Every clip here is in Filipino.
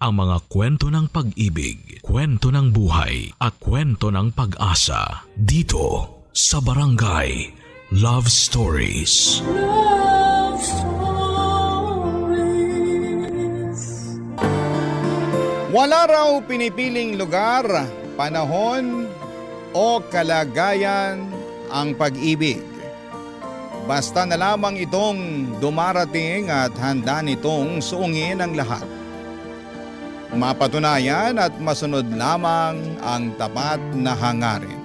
ang mga kwento ng pag-ibig, kwento ng buhay at kwento ng pag-asa dito sa Barangay Love Stories. Love Stories. Wala raw pinipiling lugar, panahon o kalagayan ang pag-ibig. Basta na lamang itong dumarating at handa nitong suungin ang lahat. Mapatunayan at masunod lamang ang tapat na hangarin.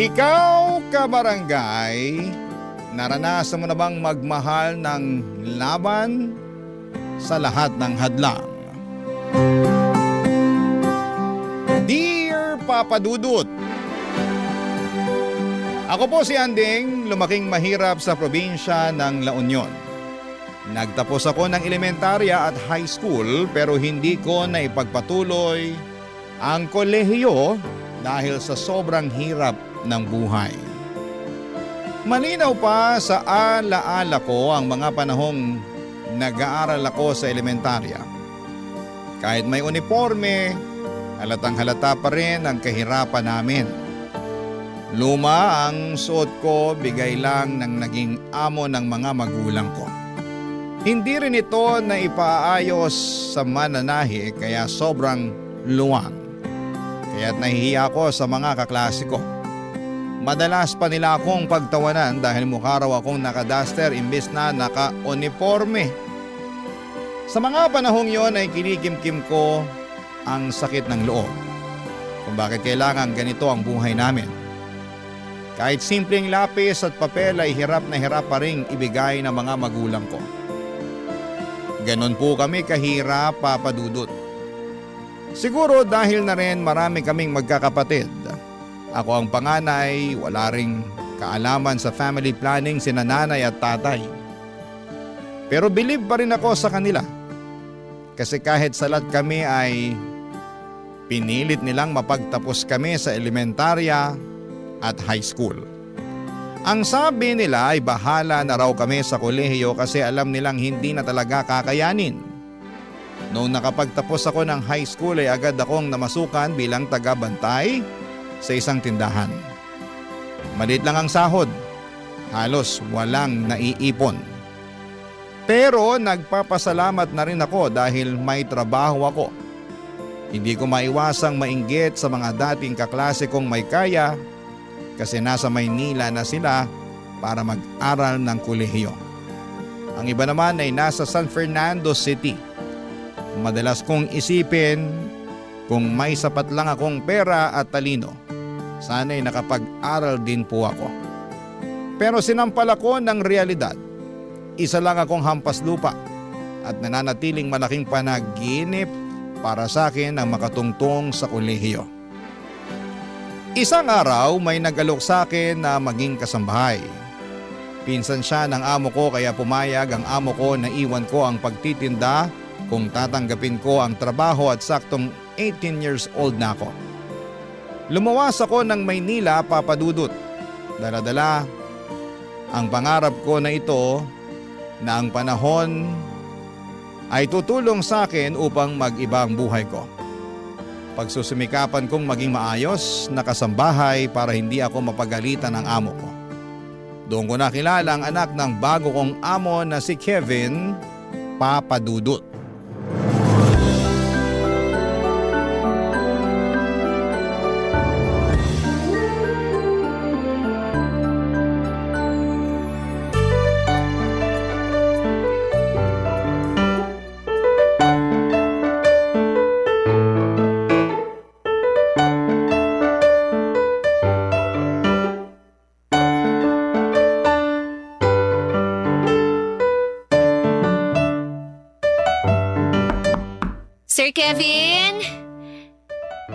Ikaw, kabarangay, naranasan mo na bang magmahal ng laban sa lahat ng hadlang? Dear Papa Dudut, ako po si Anding, lumaking mahirap sa probinsya ng La Union. Nagtapos ako ng elementarya at high school pero hindi ko naipagpatuloy ang kolehiyo dahil sa sobrang hirap ng buhay. Malinaw pa sa alaala ko ang mga panahong nag-aaral ako sa elementarya. Kahit may uniforme, halatang halata pa rin ang kahirapan namin. Luma ang suot ko, bigay lang ng naging amo ng mga magulang ko. Hindi rin ito na ipaayos sa mananahi kaya sobrang luwang. Kaya't nahihiya ko sa mga kaklase ko. Madalas pa nila akong pagtawanan dahil mukha raw akong naka-duster imbes na naka-uniforme. Sa mga panahong yon ay kinikimkim ko ang sakit ng loob kung bakit kailangan ganito ang buhay namin. Kahit simpleng lapis at papel ay hirap na hirap pa ring ibigay ng mga magulang ko. Ganon po kami kahirap, Papa Dudut. Siguro dahil na rin marami kaming magkakapatid. Ako ang panganay, wala ring kaalaman sa family planning sina nanay at tatay. Pero believe pa rin ako sa kanila. Kasi kahit salat kami ay pinilit nilang mapagtapos kami sa elementarya at high school. Ang sabi nila ay bahala na raw kami sa kolehiyo kasi alam nilang hindi na talaga kakayanin. Noong nakapagtapos ako ng high school ay agad akong namasukan bilang taga-bantay sa isang tindahan. Maliit lang ang sahod, halos walang naiipon. Pero nagpapasalamat na rin ako dahil may trabaho ako. Hindi ko maiwasang mainggit sa mga dating kaklase kong may kaya kasi nasa Maynila na sila para mag-aral ng kolehiyo. Ang iba naman ay nasa San Fernando City. Madalas kong isipin kung may sapat lang akong pera at talino, sana'y nakapag-aral din po ako. Pero sinampal ako ng realidad. Isa lang akong hampas lupa at nananatiling malaking panaginip para sa akin ang makatungtong sa kolehiyo. Isang araw may nag-alok sa akin na maging kasambahay. Pinsan siya ng amo ko kaya pumayag ang amo ko na iwan ko ang pagtitinda kung tatanggapin ko ang trabaho at saktong 18 years old na ako. Lumawas ako ng Maynila, Papa Dudut. Dala-dala ang pangarap ko na ito na ang panahon ay tutulong sa akin upang mag-iba ang buhay ko. Pagsusumikapan kong maging maayos na kasambahay para hindi ako mapagalitan ng amo ko. Doon ko nakilala ang anak ng bago kong amo na si Kevin, Papa Dudut. Sir Kevin?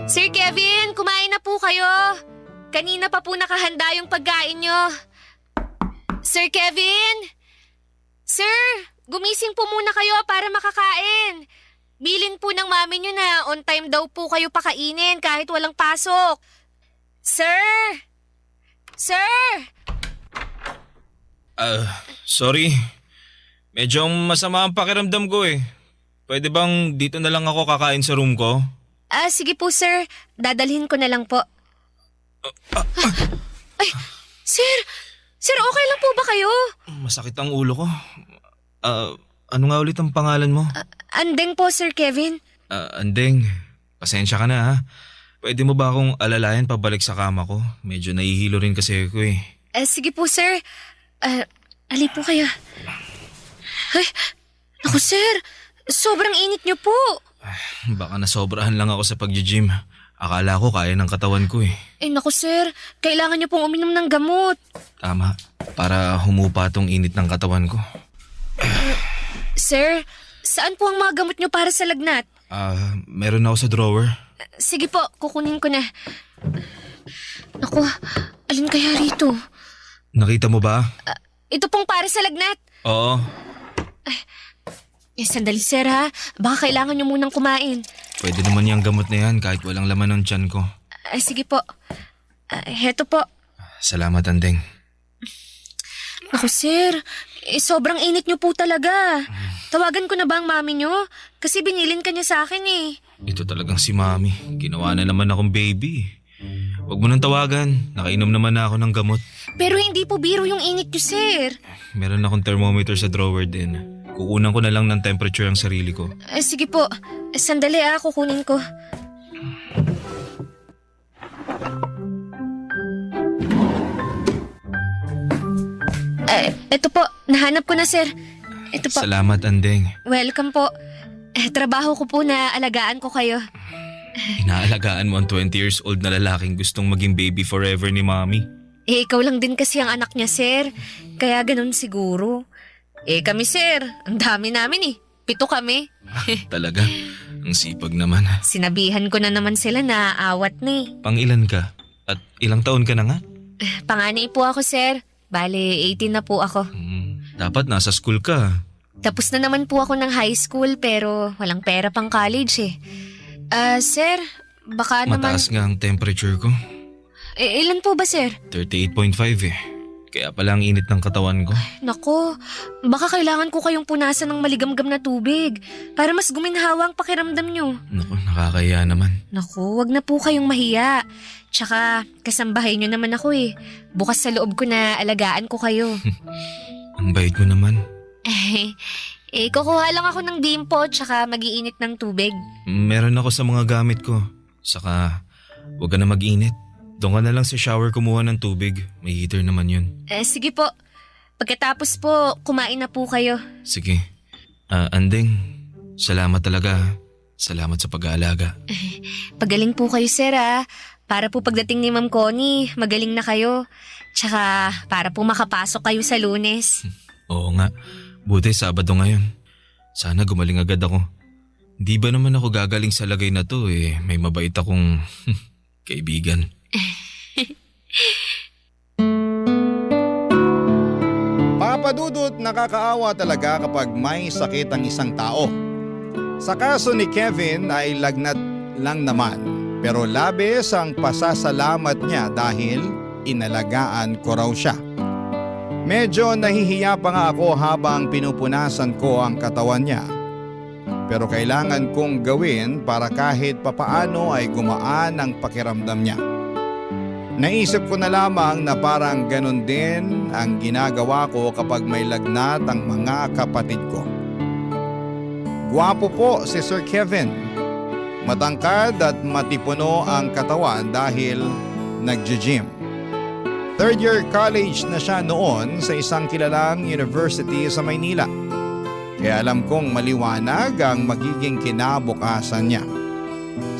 Sir Kevin, kumain na po kayo. Kanina pa po nakahanda yung pagkain nyo. Sir Kevin? Sir, gumising po muna kayo para makakain. Bilin po ng mami nyo na on time daw po kayo pakainin kahit walang pasok. Sir! Sir! Sorry. Medyo masama ang pakiramdam ko eh. Pwede bang dito na lang ako kakain sa room ko? Sige po sir, dadalhin ko na lang po. Ay, sir! Sir, okay lang po ba kayo? Masakit ang ulo ko. Ano nga ulit ang pangalan mo? Andeng po, Sir Kevin. Andeng, pasensya ka na ha. Pwede mo ba akong alalayan pabalik sa kama ko? Medyo nahihilo rin kasi ako eh. Sige po, sir. Ali po kayo. Ay, naku, sir. Sobrang init niyo po. Baka nasobrahan lang ako sa pag-gym. Akala ko kaya ng katawan ko eh. Naku, sir. Kailangan niyo pong uminom ng gamot. Tama, para humupa tong init ng katawan ko. Sir, saan po ang mga gamot niyo para sa lagnat? Meron ako sa drawer. Sige po, kukunin ko na. Naku, alin kaya rito? Nakita mo ba? Ito pong para sa lagnat. Oo. Sandali, sir ha. Baka kailangan niyo munang kumain. Pwede naman yung gamot na yan kahit walang laman ng tiyan ko. Sige po. Heto po. Salamat, Andeng. Naku, sir. Sobrang init niyo po talaga. Tawagan ko na ba ang mami niyo? Kasi binilin ka niya sa akin eh. Ito talagang si Mami. Ginawa na naman akong baby. Huwag mo nang tawagan. Nakainom naman na ako ng gamot. Pero hindi po biro yung init niyo, sir. Meron akong thermometer sa drawer din. Kukunan ko na lang ng temperature ang sarili ko. Sige po. Sandali kukunin ko. Ito po. Nahanap ko na, sir. Ito po. Salamat, Andeng. Welcome po. Trabaho ko po na alagaan ko kayo. Inaalagaan mo ang 20 years old na lalaking gustong maging baby forever ni Mami. Ikaw lang din kasi ang anak niya, sir. Kaya ganun siguro. Kami, sir. Ang dami namin 7 kami. Talaga? Ang sipag naman. Sinabihan ko na naman sila na awat na Pang-ilan ka? At ilang taon ka na nga? Panganay po ako, sir. Bale, 18 na po ako. Dapat nasa school ka. Tapos na naman po ako ng high school pero walang pera pang college Sir, baka Mataas nga ang temperature ko. Ilan po ba, sir? 38.5 Kaya pala ang init ng katawan ko. Nako, baka kailangan ko kayong punasan ng maligamgam na tubig para mas guminhawa ang pakiramdam nyo. Naku, nakakaya naman. Naku, wag na po kayong mahiya. Tsaka, kasambahay nyo naman ako Bukas sa loob ko na alagaan ko kayo. Ang bait mo naman. Kukuha lang ako ng bimpo tsaka mag-iinit ng tubig. Meron ako sa mga gamit ko. Saka, huwag ka na mag-init. Doon ka na lang sa shower kumuha ng tubig. May heater naman yun. Sige po. Pagkatapos po, kumain na po kayo. Sige. Andeng, salamat talaga. Salamat sa pag-aalaga. Pagaling po kayo, sir Para po pagdating ni Ma'am Connie, magaling na kayo. Tsaka para po makapasok kayo sa Lunes. Oo nga. Buti Sabado ngayon. Sana gumaling agad ako. Di ba naman ako gagaling sa lagay na to may mabait akong kaibigan. Papadudot, nakakaawa talaga kapag may sakit ang isang tao. Sa kaso ni Kevin ay lagnat lang naman, pero labis ang pasasalamat niya dahil inalagaan ko raw siya. Medyo nahihiya pa nga ako habang pinupunasan ko ang katawan niya. Pero kailangan kong gawin para kahit papaano ay gumaan ang pakiramdam niya. Naisip ko na lamang na parang ganun din ang ginagawa ko kapag may lagnat ang mga kapatid ko. Gwapo po si Sir Kevin. Matangkad at matipuno ang katawan dahil nagji-gym. 3rd year college na siya noon sa isang kilalang university sa Maynila. Kaya alam kong maliwanag ang magiging kinabukasan niya.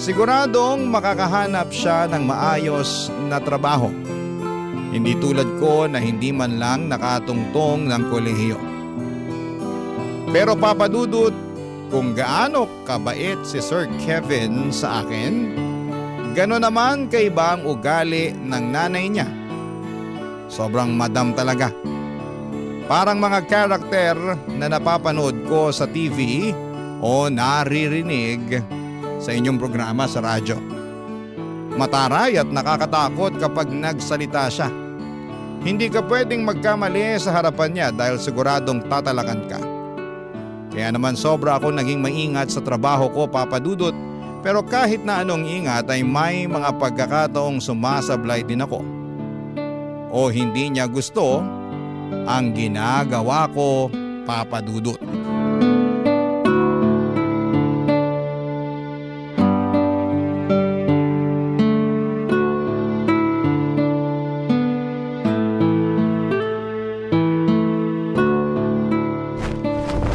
Siguradong makakahanap siya ng maayos na trabaho. Hindi tulad ko na hindi man lang nakatungtong ng kolehiyo. Pero papadudot, kung gaano kabait si Sir Kevin sa akin, gano'n naman kaiba ang ugali ng nanay niya. Sobrang madam talaga. Parang mga karakter na napapanood ko sa TV o naririnig sa inyong programa sa radyo. Mataray at nakakatakot kapag nagsalita siya. Hindi ka pwedeng magkamali sa harapan niya dahil siguradong tatalakan ka. Kaya naman sobra ako naging maingat sa trabaho ko, Papa Dudut. Pero kahit na anong ingat ay may mga pagkakataong sumasablay din ako. O hindi niya gusto ang ginagawa ko, Papa Dudut.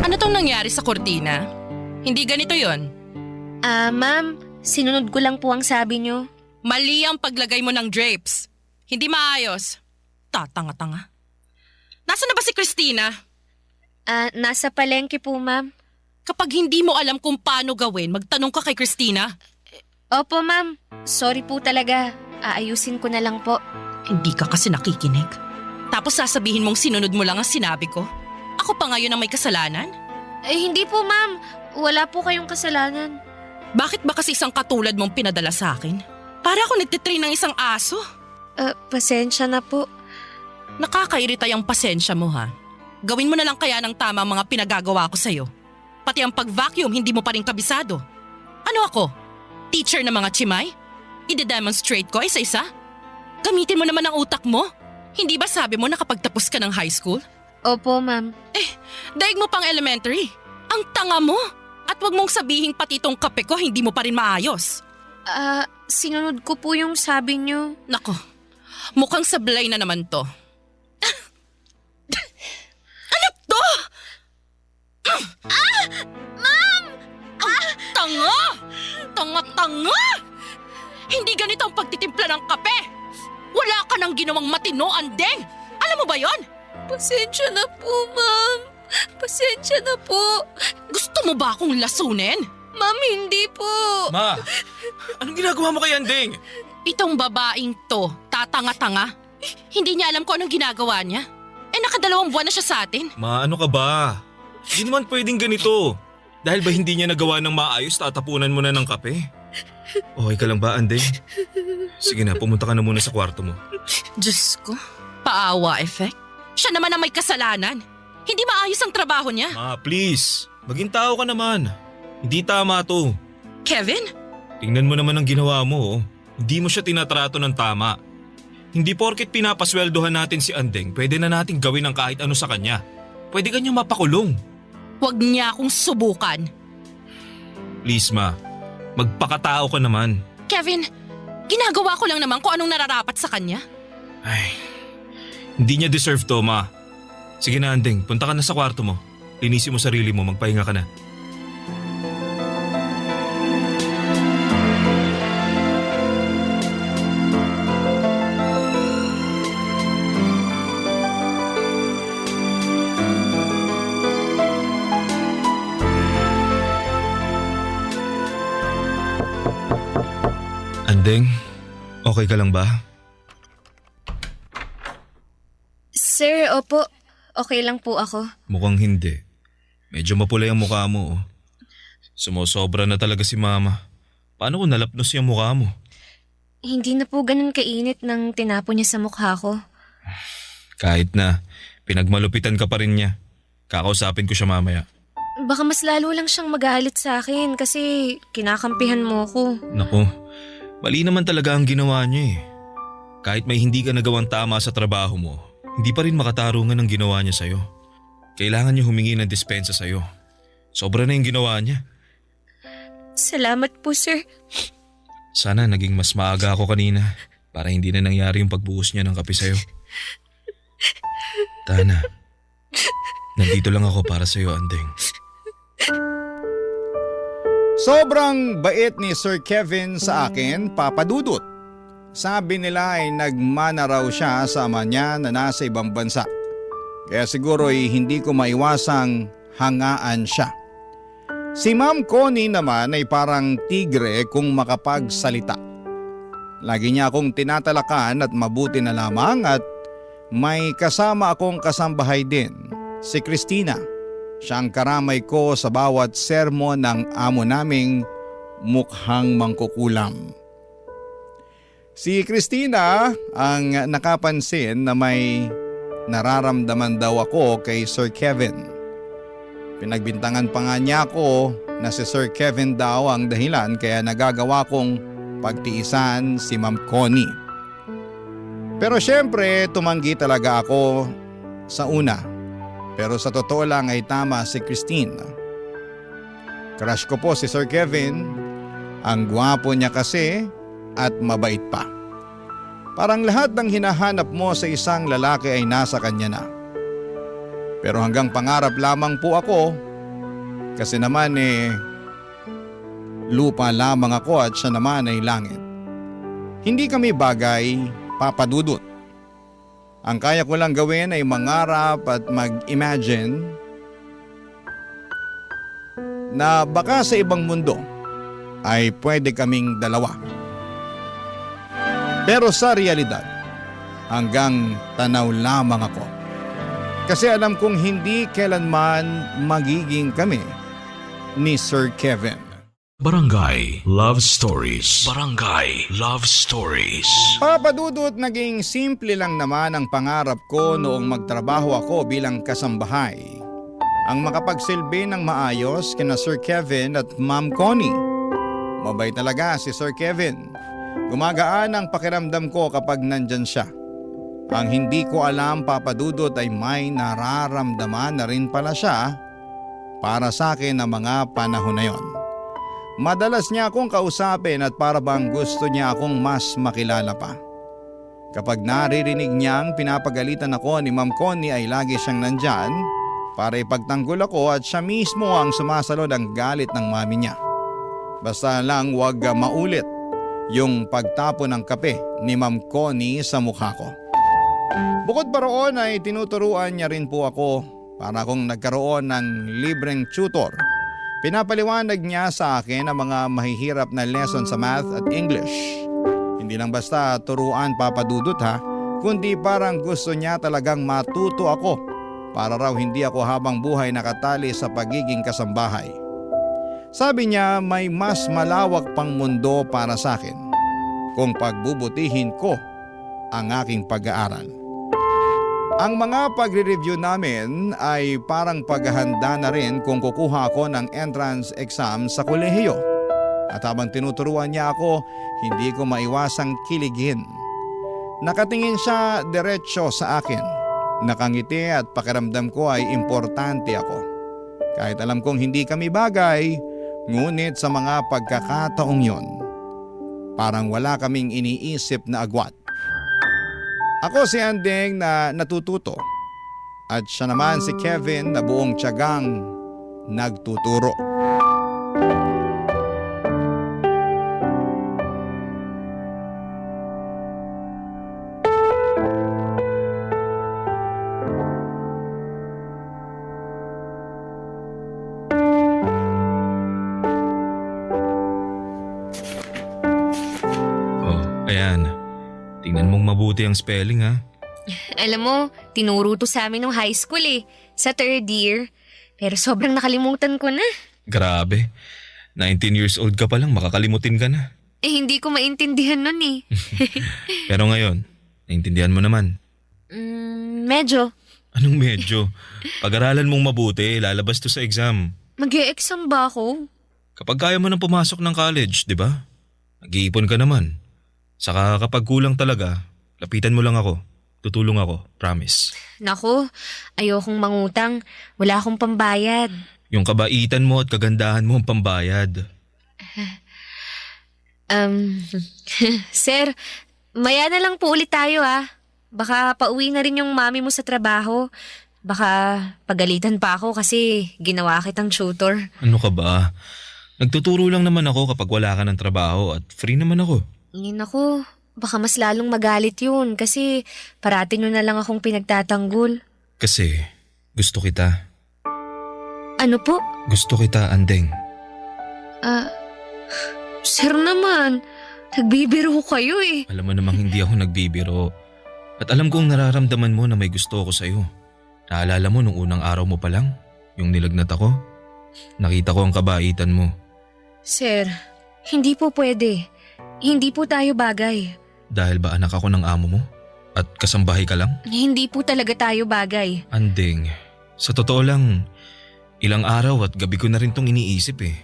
Ano tong nangyari sa kortina? Hindi ganito yon. Ma'am, sinunod ko lang po ang sabi niyo. Mali ang paglagay mo ng drapes. Hindi maayos. Tatanga-tanga. Nasaan na ba si Christina? Nasa palengke po, ma'am. Kapag hindi mo alam kung paano gawin, magtanong ka kay Christina. Opo, ma'am. Sorry po talaga. Aayusin ko na lang po. Hindi ka kasi nakikinig. Tapos sasabihin mong sinunod mo lang ang sinabi ko. Ako pa ngayon ang may kasalanan? Hindi po, ma'am. Wala po kayong kasalanan. Bakit ba kasi isang katulad mong pinadala sa akin? Para ako nagtitrain ng isang aso. Pasensya na po. Nakakairita yung pasensya mo ha. Gawin mo na lang kaya ng tama ang mga pinagagawa ko sa'yo. Pati ang pag-vacuum hindi mo pa rin kabisado. Ano ako? Teacher ng mga chimay? I-demonstrate ko isa-isa? Gamitin mo naman ang utak mo. Hindi ba sabi mo nakapagtapos ka ng high school? Opo, ma'am. Daig mo pang elementary. Ang tanga mo. At wag mong sabihing pati itong kape ko hindi mo pa rin maayos. Sinunod ko po yung sabi niyo. Nako, mukhang sablay na naman to. Ano to? Ma'am! Tanga! Tanga-tanga! Hindi ganito ang pagtitimpla ng kape. Wala ka nang ginawang matino, Andeng. Alam mo ba yon? Pasensya na po, ma'am. Pasensya na po. Gusto mo ba akong lasunin? Ma'am, hindi po. Ma, anong ginagawa mo kay Andeng? Itong babaeng to, tatanga-tanga. Hindi niya alam kung anong ginagawa niya. Nakadalawang buwan na siya sa atin. Ma, ano ka ba? Hindi naman pwedeng ganito. Dahil ba hindi niya nagawa ng maayos, tatapunan mo na ng kape? Okay ka lang ba, Andeng? Sige na, pumunta ka na muna sa kwarto mo. Diyos ko, paawa effect. Siya naman ang may kasalanan. Hindi maayos ang trabaho niya. Ma, please. Maging tao ka naman. Hindi tama to. Kevin? Tingnan mo naman ang ginawa mo. Oh. Hindi mo siya tinatrato ng tama. Hindi porket pinapasweldohan natin si Andeng, pwede na natin gawin ang kahit ano sa kanya. Pwede kanyang mapakulong. Huwag niya akong subukan. Please ma, magpakatao ka naman. Kevin, ginagawa ko lang naman kung anong nararapat sa kanya. Ay, hindi niya deserve to, ma. Sige na, Andeng, punta ka na sa kwarto mo. Linisin mo sarili mo, magpahinga ka na. Andeng, okay ka lang ba? Sir, opo. Okay lang po ako. Mukhang hindi. Medyo mapula yung mukha mo. Oh. Sumusobra na talaga si mama. Paano kung nalapnos yung mukha mo? Hindi na po ganun kainit nang tinapo niya sa mukha ko. Kahit na, pinagmalupitan ka pa rin niya. Kakausapin ko siya mamaya. Baka mas lalo lang siyang magalit sa akin kasi kinakampihan mo ko. Naku, mali naman talaga ang ginawa niya eh. Kahit may hindi ka nagawang tama sa trabaho mo, hindi pa rin makatarungan ang ginawa niya sa'yo. Kailangan niya humingi ng dispensa sa'yo. Sobra na yung ginawa niya. Salamat po, sir. Sana naging mas maaga ako kanina para hindi na nangyari yung pagbuhos niya ng kape sa'yo. Tana, nandito lang ako para sa'yo, Andeng. Sobrang bait ni Sir Kevin sa akin, Papa Dudut. Sabi nila ay nagmana raw siya sa ama niya na nasa ibang bansa. Kaya siguro ay hindi ko maiwasang hangaan siya. Si Ma'am Connie naman ay parang tigre kung makapagsalita. Lagi niya akong tinatalakan at mabuti na lamang at may kasama akong kasambahay din, si Christina. Siyang karamay ko sa bawat sermon ng amo naming mukhang mangkukulam. Si Christina ang nakapansin na may nararamdaman daw ako kay Sir Kevin. Pinagbintangan pa nga niya ako na si Sir Kevin daw ang dahilan kaya nagagawa kong pagtiisan si Ma'am Connie. Pero syempre tumanggi talaga ako sa una. Pero sa totoo lang ay tama si Christine. Crush ko po si Sir Kevin. Ang gwapo niya kasi at mabait pa. Parang lahat ng hinahanap mo sa isang lalaki ay nasa kanya na. Pero hanggang pangarap lamang po ako kasi naman lupa lamang ako at siya naman ay langit. Hindi kami bagay, Papa Dudut. Ang kaya ko lang gawin ay mangarap at mag-imagine na baka sa ibang mundo ay pwede kaming dalawa. Pero sa realidad, hanggang tanaw lamang ako. Kasi alam kong hindi kailanman magiging kami ni Sir Kevin. Barangay Love Stories. Barangay Love Stories. Papa Dudut, naging simple lang naman ang pangarap ko noong magtrabaho ako bilang kasambahay. Ang makapagsilbi ng maayos kina Sir Kevin at Ma'am Connie. Mabait talaga si Sir Kevin. Gumagaan ang pakiramdam ko kapag nandyan siya. Ang hindi ko alam, Papa Dudut, ay may nararamdaman na rin pala siya para sa akin ng mga panahon na yon. Madalas niya akong kausapin at para bang gusto niya akong mas makilala pa. Kapag naririnig niyang pinapagalitan ako ni Ma'am Connie ay lagi siyang nandyan para ipagtanggol ako at siya mismo ang sumasalod ang galit ng mami niya. Basta lang wag maulit yung pagtapon ng kape ni Ma'am Connie sa mukha ko. Bukod pa roon ay tinuturuan niya rin po ako para akong nagkaroon ng libreng tutor. Pinapaliwanag niya sa akin ang mga mahihirap na lesson sa math at English. Hindi lang basta turuan, Papa Dudut ha, kundi parang gusto niya talagang matuto ako para raw hindi ako habang buhay nakatali sa pagiging kasambahay. Sabi niya may mas malawak pang mundo para sa akin kung pagbubutihin ko ang aking pag-aaral. Ang mga pagre-review namin ay parang paghahanda na rin kung kukuha ako ng entrance exam sa kolehiyo. At habang tinuturuan niya ako, hindi ko maiwasang kiligin. Nakatingin siya diretsyo sa akin. Nakangiti at pakiramdam ko ay importante ako. Kahit alam kong hindi kami bagay, ngunit sa mga pagkakataong yon, parang wala kaming iniisip na agwat. Ako si Andeng na natututo at siya naman si Kevin na buong tiyagang nagtuturo. Oh, ayan. Tingnan mong mabuti ang spelling ha. Alam mo, tinuro to sa amin nung high school sa third year. Pero sobrang nakalimutan ko na. Grabe. 19 years old ka pa lang, makakalimutin ka na. Hindi ko maintindihan nun Pero ngayon, naintindihan mo naman. Medyo. Anong medyo? Pag-aralan mong mabuti, lalabas to sa exam. Mag-e-exam ba ako? Kapag kaya mo nang pumasok ng college, di ba? Nag-iipon ka naman. Saka kapag kulang talaga, lapitan mo lang ako. Tutulong ako, promise. Naku, ayokong mangutang. Wala akong pambayad. Yung kabaitan mo at kagandahan mo ang pambayad. Sir, maya na lang po ulit tayo Baka pauwi na rin yung mami mo sa trabaho. Baka pagalitan pa ako kasi ginawa kitang tutor. Ano ka ba? Nagtuturo lang naman ako kapag wala ka ng trabaho at free naman ako. Naku, baka mas lalong magalit yun kasi parati nyo na lang akong pinagtatanggol. Kasi gusto kita. Ano po? Gusto kita, Andeng. Sir naman, nagbibiro kayo Alam mo namang hindi ako nagbibiro. At alam kong nararamdaman mo na may gusto ako sa'yo. Naalala mo nung unang araw mo pa lang, yung nilagnat ako? Nakita ko ang kabaitan mo. Sir, hindi po pwede. Hindi po tayo bagay. Dahil ba anak ako ng amo mo? At kasambahay ka lang? Hindi po talaga tayo bagay. Andeng, sa totoo lang, Ilang araw at gabi ko na rin tong iniisip eh.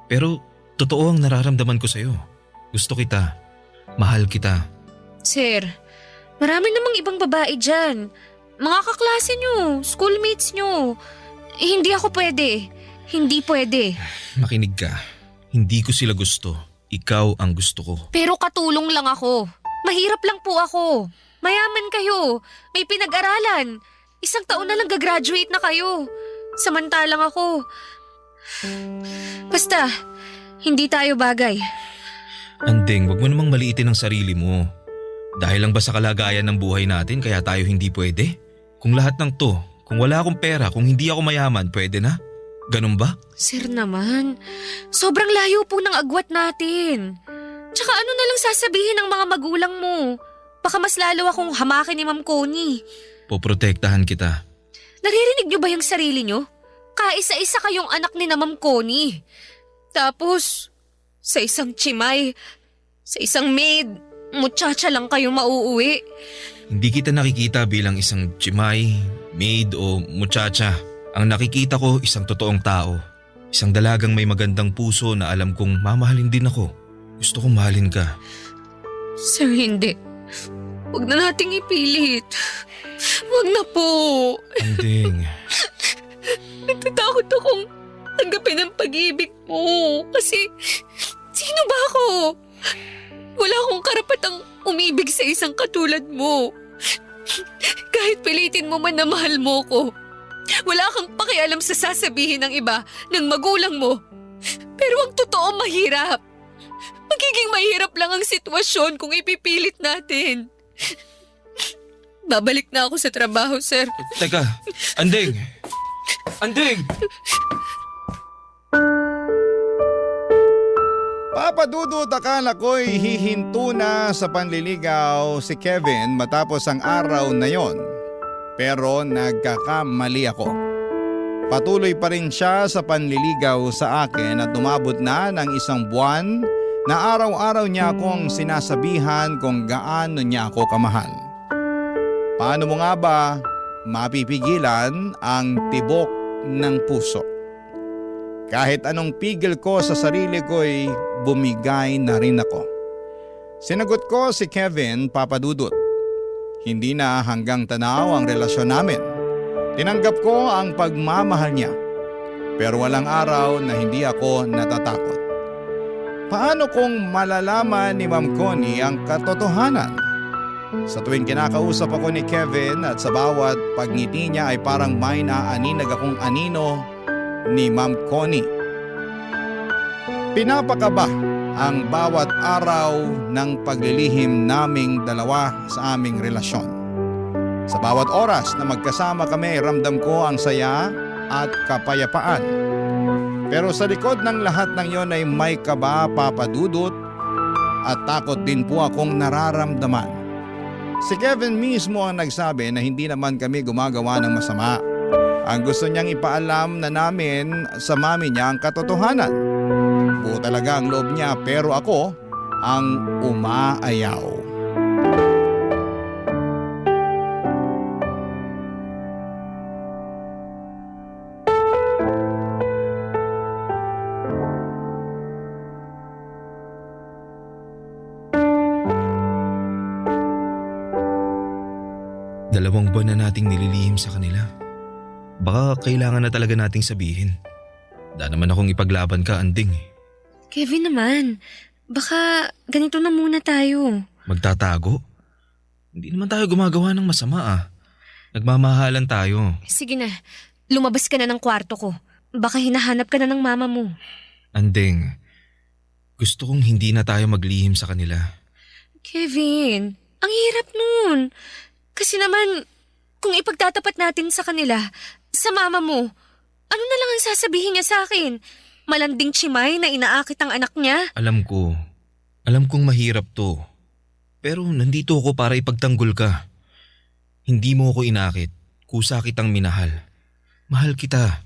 Pero totoo ang nararamdaman ko sa'yo. Gusto kita. Mahal kita. Sir, marami namang ibang babae dyan. Mga kaklase nyo, schoolmates nyo. Hindi ako pwede. Hindi pwede. Makinig ka. Hindi ko sila gusto. Ikaw ang gusto ko. Pero katulong lang ako. Mahirap lang po ako. Mayaman kayo. May pinag-aralan. 1 taon na lang gagraduate na kayo. Samantalang ako. Basta, hindi tayo bagay. Andeng, wag mo namang maliitin ang sarili mo. Dahil lang ba sa kalagayan ng buhay natin kaya tayo hindi pwede? Kung lahat ng to, kung wala akong pera, kung hindi ako mayaman, pwede na? Ganun ba? Sir naman, sobrang layo po ng agwat natin. Tsaka ano na lang sasabihin ng mga magulang mo? Baka mas lalo akong hamakin ni Ma'am Connie. Poprotektahan kita. Naririnig niyo ba yung sarili niyo? Kaisa-isa kayong anak ni na Ma'am Connie. Tapos, sa isang chimay, sa isang maid, muchacha lang kayo mauuwi. Hindi kita nakikita bilang isang chimay, maid o muchacha. Ang nakikita ko isang totoong tao. Isang dalagang may magandang puso na alam kong mamahalin din ako. Gusto kong mahalin ka. Sir, hindi. Huwag na nating ipilit. Huwag na po. Andeng. Natatakot akong tanggapin ang pag-ibig mo. Kasi, sino ba ako? Wala akong karapatang umibig sa isang katulad mo. Kahit pilitin mo man na mahal mo ko. Wala kang pakialam sa sasabihin ng iba, ng magulang mo. Pero ang totoo mahirap. Magiging mahirap lang ang sitwasyon kung ipipilit natin. Babalik na ako sa trabaho, sir. Teka, Andeng! Andeng! Papadudot akala ko'y hihinto na sa panliligaw si Kevin matapos ang araw na yon. Pero nagkakamali ako. Patuloy pa rin siya sa panliligaw sa akin at umabot na ng 1 buwan na araw-araw niya akong sinasabihan kung gaano niya ako kamahal. Paano mo nga ba mapipigilan ang tibok ng puso? Kahit anong pigil ko sa sarili ko'y bumigay na rin ako. Sinagot ko si Kevin, Papadudot. Hindi na hanggang tanaw ang relasyon namin. Tinanggap ko ang pagmamahal niya. Pero walang araw na hindi ako natatakot. Paano kung malalaman ni Ma'am Connie ang katotohanan? Sa tuwing kinakausap ako ni Kevin at sa bawat pagngiti niya ay parang may naaninag akong anino ni Ma'am Connie. Pinapakaba ang bawat araw ng paglilihim naming dalawa sa aming relasyon. Sa bawat oras na magkasama kami, ramdam ko ang saya at kapayapaan. Pero sa likod ng lahat ng yon ay may kaba, Papadudot, at takot din po akong nararamdaman. Si Kevin mismo ang nagsabi na hindi naman kami gumagawa ng masama. Ang gusto niyang ipaalam na namin sa mami niya ang katotohanan. Buo talaga ang loob niya pero ako ang umaayaw. Dalawang buwan na nating nililihim sa kanila. Baka kailangan na talaga nating sabihin. Da naman akong ipaglaban ka, Anding. Kevin naman, baka ganito na muna tayo. Magtatago? Hindi naman tayo gumagawa ng masama ah. Nagmamahalan tayo. Sige na, lumabas ka na ng kwarto ko. Baka hinahanap ka na ng mama mo. Anding, gusto kong hindi na tayo maglihim sa kanila. Kevin, ang hirap nun. Kasi naman, kung ipagtatapat natin sa kanila, sa mama mo, ano na lang ang sasabihin niya sa akin? Malanding chimay na inaakit ang anak niya? Alam ko. Alam kong mahirap to. Pero nandito ako para ipagtanggol ka. Hindi mo ako inakit. Kusa kitang minahal. Mahal kita.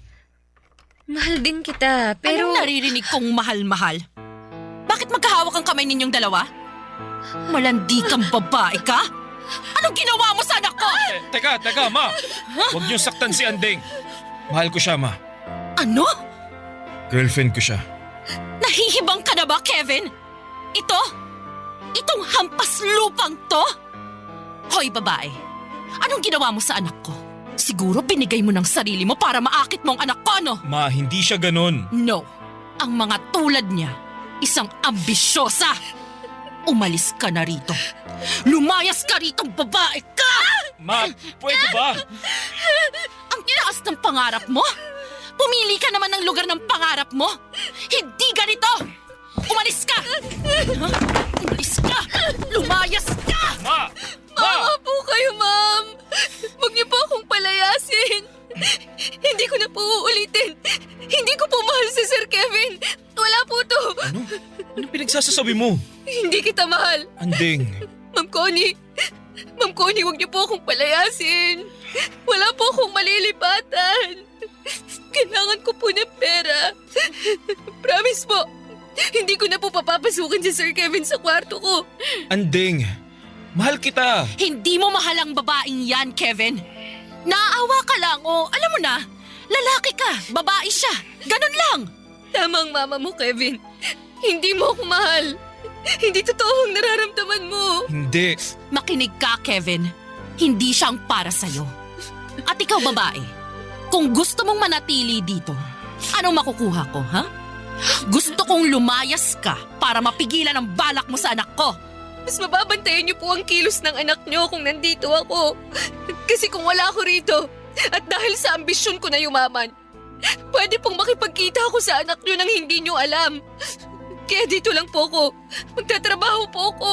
Mahal din kita, pero... Anong naririnig kong mahal-mahal? Bakit magkahawak ang kamay ninyong dalawa? Malandi kang babae ka? Anong ginawa mo sa anak ko? Teka, ma! Huwag niyong saktan si Anding. Mahal ko siya, ma. Ano? Girlfriend ko siya. Nahihibang ka na ba, Kevin? Itong hampas lupang to? Hoy, babae. Anong ginawa mo sa anak ko? Siguro binigay mo ng sarili mo para maakit mo ang anak ko, no? Ma, hindi siya ganun. No. Ang mga tulad niya, isang ambisyosa. Umalis ka na rito. Lumayas ka rito, babae ka! Ma, pwede ba? Ang taas ng pangarap mo? Pumili ka naman ng lugar ng pangarap mo. Hindi ganito! Umalis ka! Umalis ka! Lumayas ka! Ma! Maawa po kayo, ma'am. Huwag niyo po akong palayasin. Hindi ko na po uulitin. Hindi ko po mahal si Sir Kevin. Wala po to. Ano? Ano pinagsasasabi mo? Hindi kita mahal. Anding. Ma'am Connie, huwag niyo po akong palayasin. Wala po akong malilipatan. Kailangan ko po ng pera. Promise po, hindi ko na po papapasukin si Sir Kevin sa kwarto ko. Anding. Mahal kita. Hindi mo mahal ang babaeng yan, Kevin. Naawa ka lang o alam mo na, lalaki ka, babae siya. Ganun lang. Tamang mama mo, Kevin. Hindi mo ako mahal. Hindi totoo ang nararamdaman mo. Hindi. Makinig ka, Kevin. Hindi siyang para sa'yo. At ikaw, babae, kung gusto mong manatili dito, anong makukuha ko, ha? Gusto kong lumayas ka para mapigilan ang balak mo sa anak ko. Mas mababantayan niyo po ang kilos ng anak niyo kung nandito ako. Kasi kung wala ako rito, at dahil sa ambisyon ko na yumaman, pwede pong makipagkita ako sa anak niyo nang hindi niyo alam. Kaya dito lang po ako. Magtatrabaho po ako.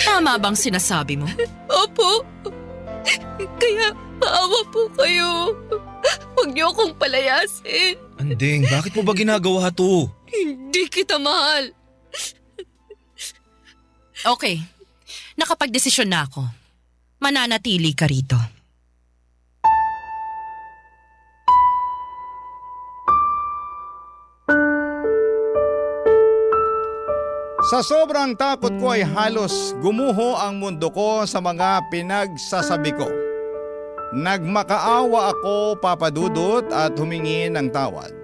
Tama bang sinasabi mo? Opo. Kaya maawa po kayo. Huwag niyo akong palayasin. Anding, bakit mo ba ginagawa to? Hindi kita mahal. Okay, nakapagdesisyon na ako. Mananatili ka rito. Sa sobrang takot ko ay halos gumuho ang mundo ko sa mga pinagsasabi ko. Nagmakaawa ako, Papa Dudut, at humingi ng tawad.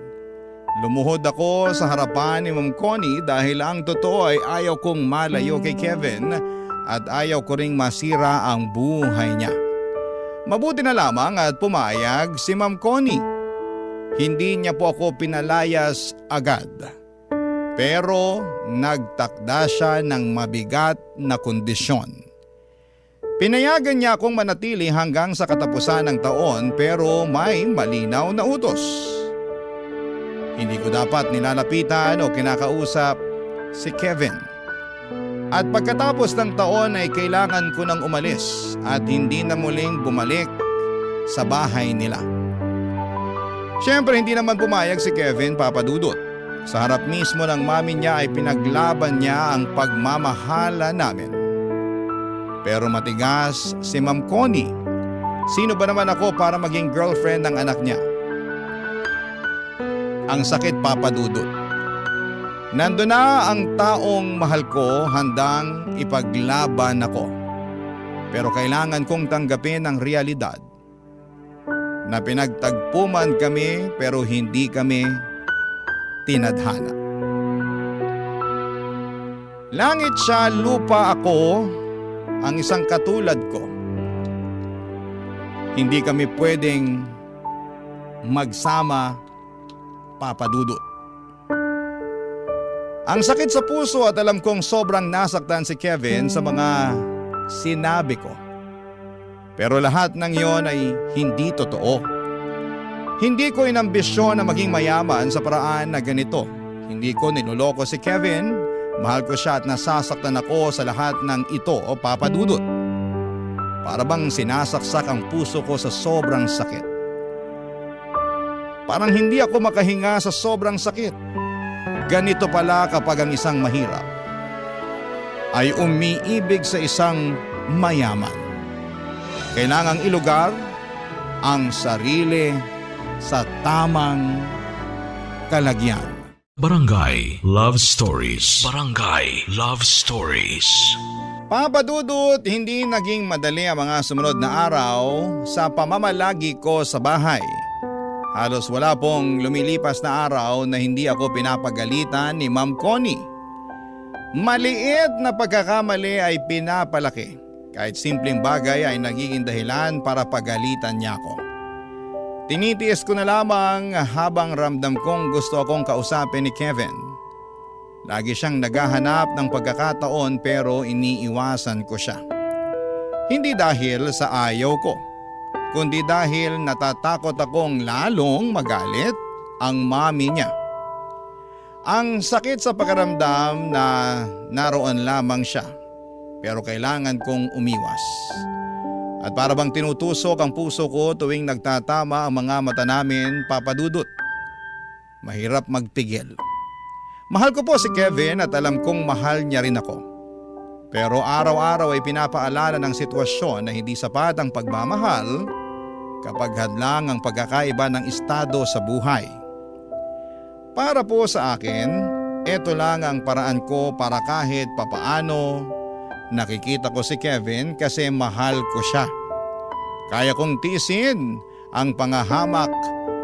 Lumuhod ako sa harapan ni Ma'am Connie dahil ang totoo ay ayaw kong malayo kay Kevin at ayaw ko ring masira ang buhay niya. Mabuti na lamang at pumayag si Ma'am Connie. Hindi niya po ako pinalayas agad. Pero nagtakda siya ng mabigat na kondisyon. Pinayagan niya akong manatili hanggang sa katapusan ng taon pero may malinaw na utos. Hindi ko dapat nilalapitan o kinakausap si Kevin. At pagkatapos ng taon ay kailangan ko nang umalis at hindi na muling bumalik sa bahay nila. Siyempre hindi naman pumayag si Kevin, Papa Dudut. Sa harap mismo ng mami niya ay pinaglaban niya ang pagmamahala namin. Pero matigas si Ma'am Connie. Sino ba naman ako para maging girlfriend ng anak niya? Ang sakit, Papa Dudut. Nandun na ang taong mahal ko handang ipaglaban ako. Pero kailangan kong tanggapin ang realidad na pinagtagpo man kami pero hindi kami tinadhana. Langit siya, lupa ako, ang isang katulad ko. Hindi kami pwedeng magsama, Papa Dudut. Ang sakit sa puso at alam kong sobrang nasaktan si Kevin sa mga sinabi ko. Pero lahat ng yon ay hindi totoo. Hindi ko inambisyon na maging mayaman sa paraan na ganito. Hindi ko niloloko si Kevin. Mahal ko siya at nasasaktan ako sa lahat ng ito, o Papa Dudut. Para bang sinasaksak ang puso ko sa sobrang sakit. Parang hindi ako makahinga sa sobrang sakit. Ganito pala kapag ang isang mahirap ay umiibig sa isang mayaman. Kailangang ilugar ang sarili sa tamang kalagyan. Barangay Love Stories. Barangay Love Stories. Papa Dudut, hindi naging madali ang mga sumunod na araw sa pamamalagi ko sa bahay. Halos wala pong lumilipas na araw na hindi ako pinapagalitan ni Ma'am Connie. Maliit na pagkakamali ay pinapalaki. Kahit simpleng bagay ay nagiging dahilan para pagalitan niya ako. Tinitiis ko na lamang habang ramdam kong gusto akong kausapin ni Kevin. Lagi siyang naghahanap ng pagkakataon pero iniiwasan ko siya. Hindi dahil sa ayaw ko, kundi dahil natatakot akong lalong magalit ang mami niya. Ang sakit sa pakiramdam na naroon lamang siya, pero kailangan kong umiwas. At para bang tinutusok ang puso ko tuwing nagtatama ang mga mata namin, Papa Dudut. Mahirap magpigil. Mahal ko po si Kevin at alam kong mahal niya rin ako. Pero araw-araw ay pinapaalala ng sitwasyon na hindi sapat ang pagmamahal kapag hadlang ang pagkakaiba ng estado sa buhay. Para po sa akin, ito lang ang paraan ko para kahit papaano nakikita ko si Kevin kasi mahal ko siya. Kaya kong tiisin ang pangahamak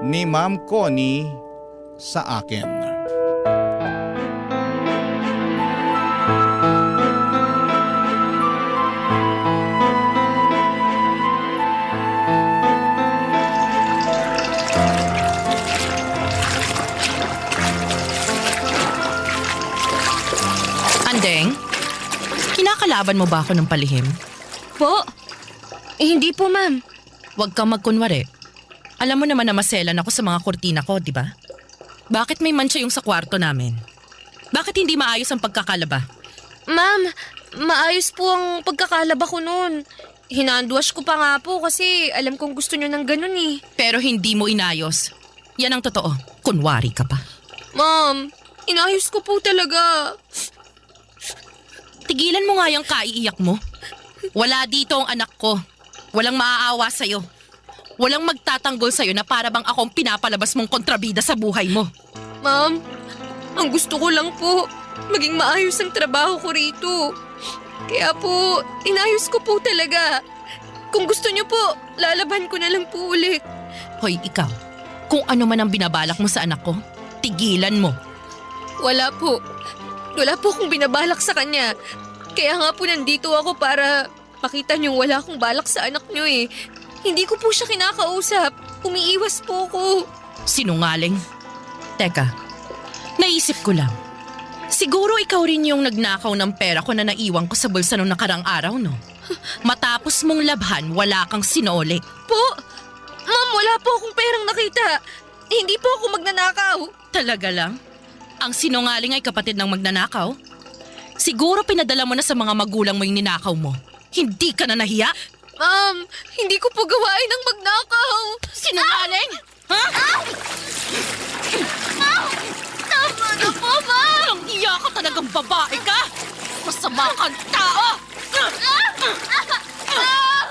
ni Ma'am Connie sa akin. Andeng, kinakalaban mo ba ako ng palihim? Po? Hindi po, ma'am. Huwag kang magkunwari. Alam mo naman na maselan ako sa mga kurtina ko, di ba? Bakit may mancha yung sa kwarto namin? Bakit hindi maayos ang pagkakalaba? Ma'am, maayos po ang pagkakalaba ko noon. Hinandwash ko pa nga po kasi alam kong gusto nyo ng ganun eh. Pero hindi mo inayos. Yan ang totoo. Kunwari ka pa. Ma'am, inayos ko po talaga. Tigilan mo nga yung kaiiyak mo. Wala dito ang anak ko. Walang maaawa sa'yo. Walang magtatanggol sa'yo na para bang akong pinapalabas mong kontrabida sa buhay mo. Ma'am, ang gusto ko lang po, maging maayos ang trabaho ko rito. Kaya po, inayos ko po talaga. Kung gusto niyo po, lalaban ko na lang po ulit. Hoy, ikaw. Kung ano man ang binabalak mo sa anak ko, tigilan mo. Wala po. Wala po akong binabalak sa kanya. Kaya nga po nandito ako para makita niyong wala akong balak sa anak niyo eh. Hindi ko po siya kinakausap. Umiiwas po ako. Sinungaling. Teka, naisip ko lang. Siguro ikaw rin yung nagnakaw ng pera ko na naiwan ko sa bulsa nung nakarang araw, no? Matapos mong labhan, wala kang sinole. Po? Ma'am, wala po akong perang nakita. Hindi po ako magnanakaw. Talaga lang? Ang sinungaling ay kapatid ng magnanakaw? Siguro pinadala mo na sa mga magulang mo yung ninakaw mo. Hindi ka na nahiya? Ma'am, hindi ko po gawain ng magnakaw. Sinungaling? Ha? Tama na po, ma'am. Ang iya ka talagang babae ka! Masama kang tao!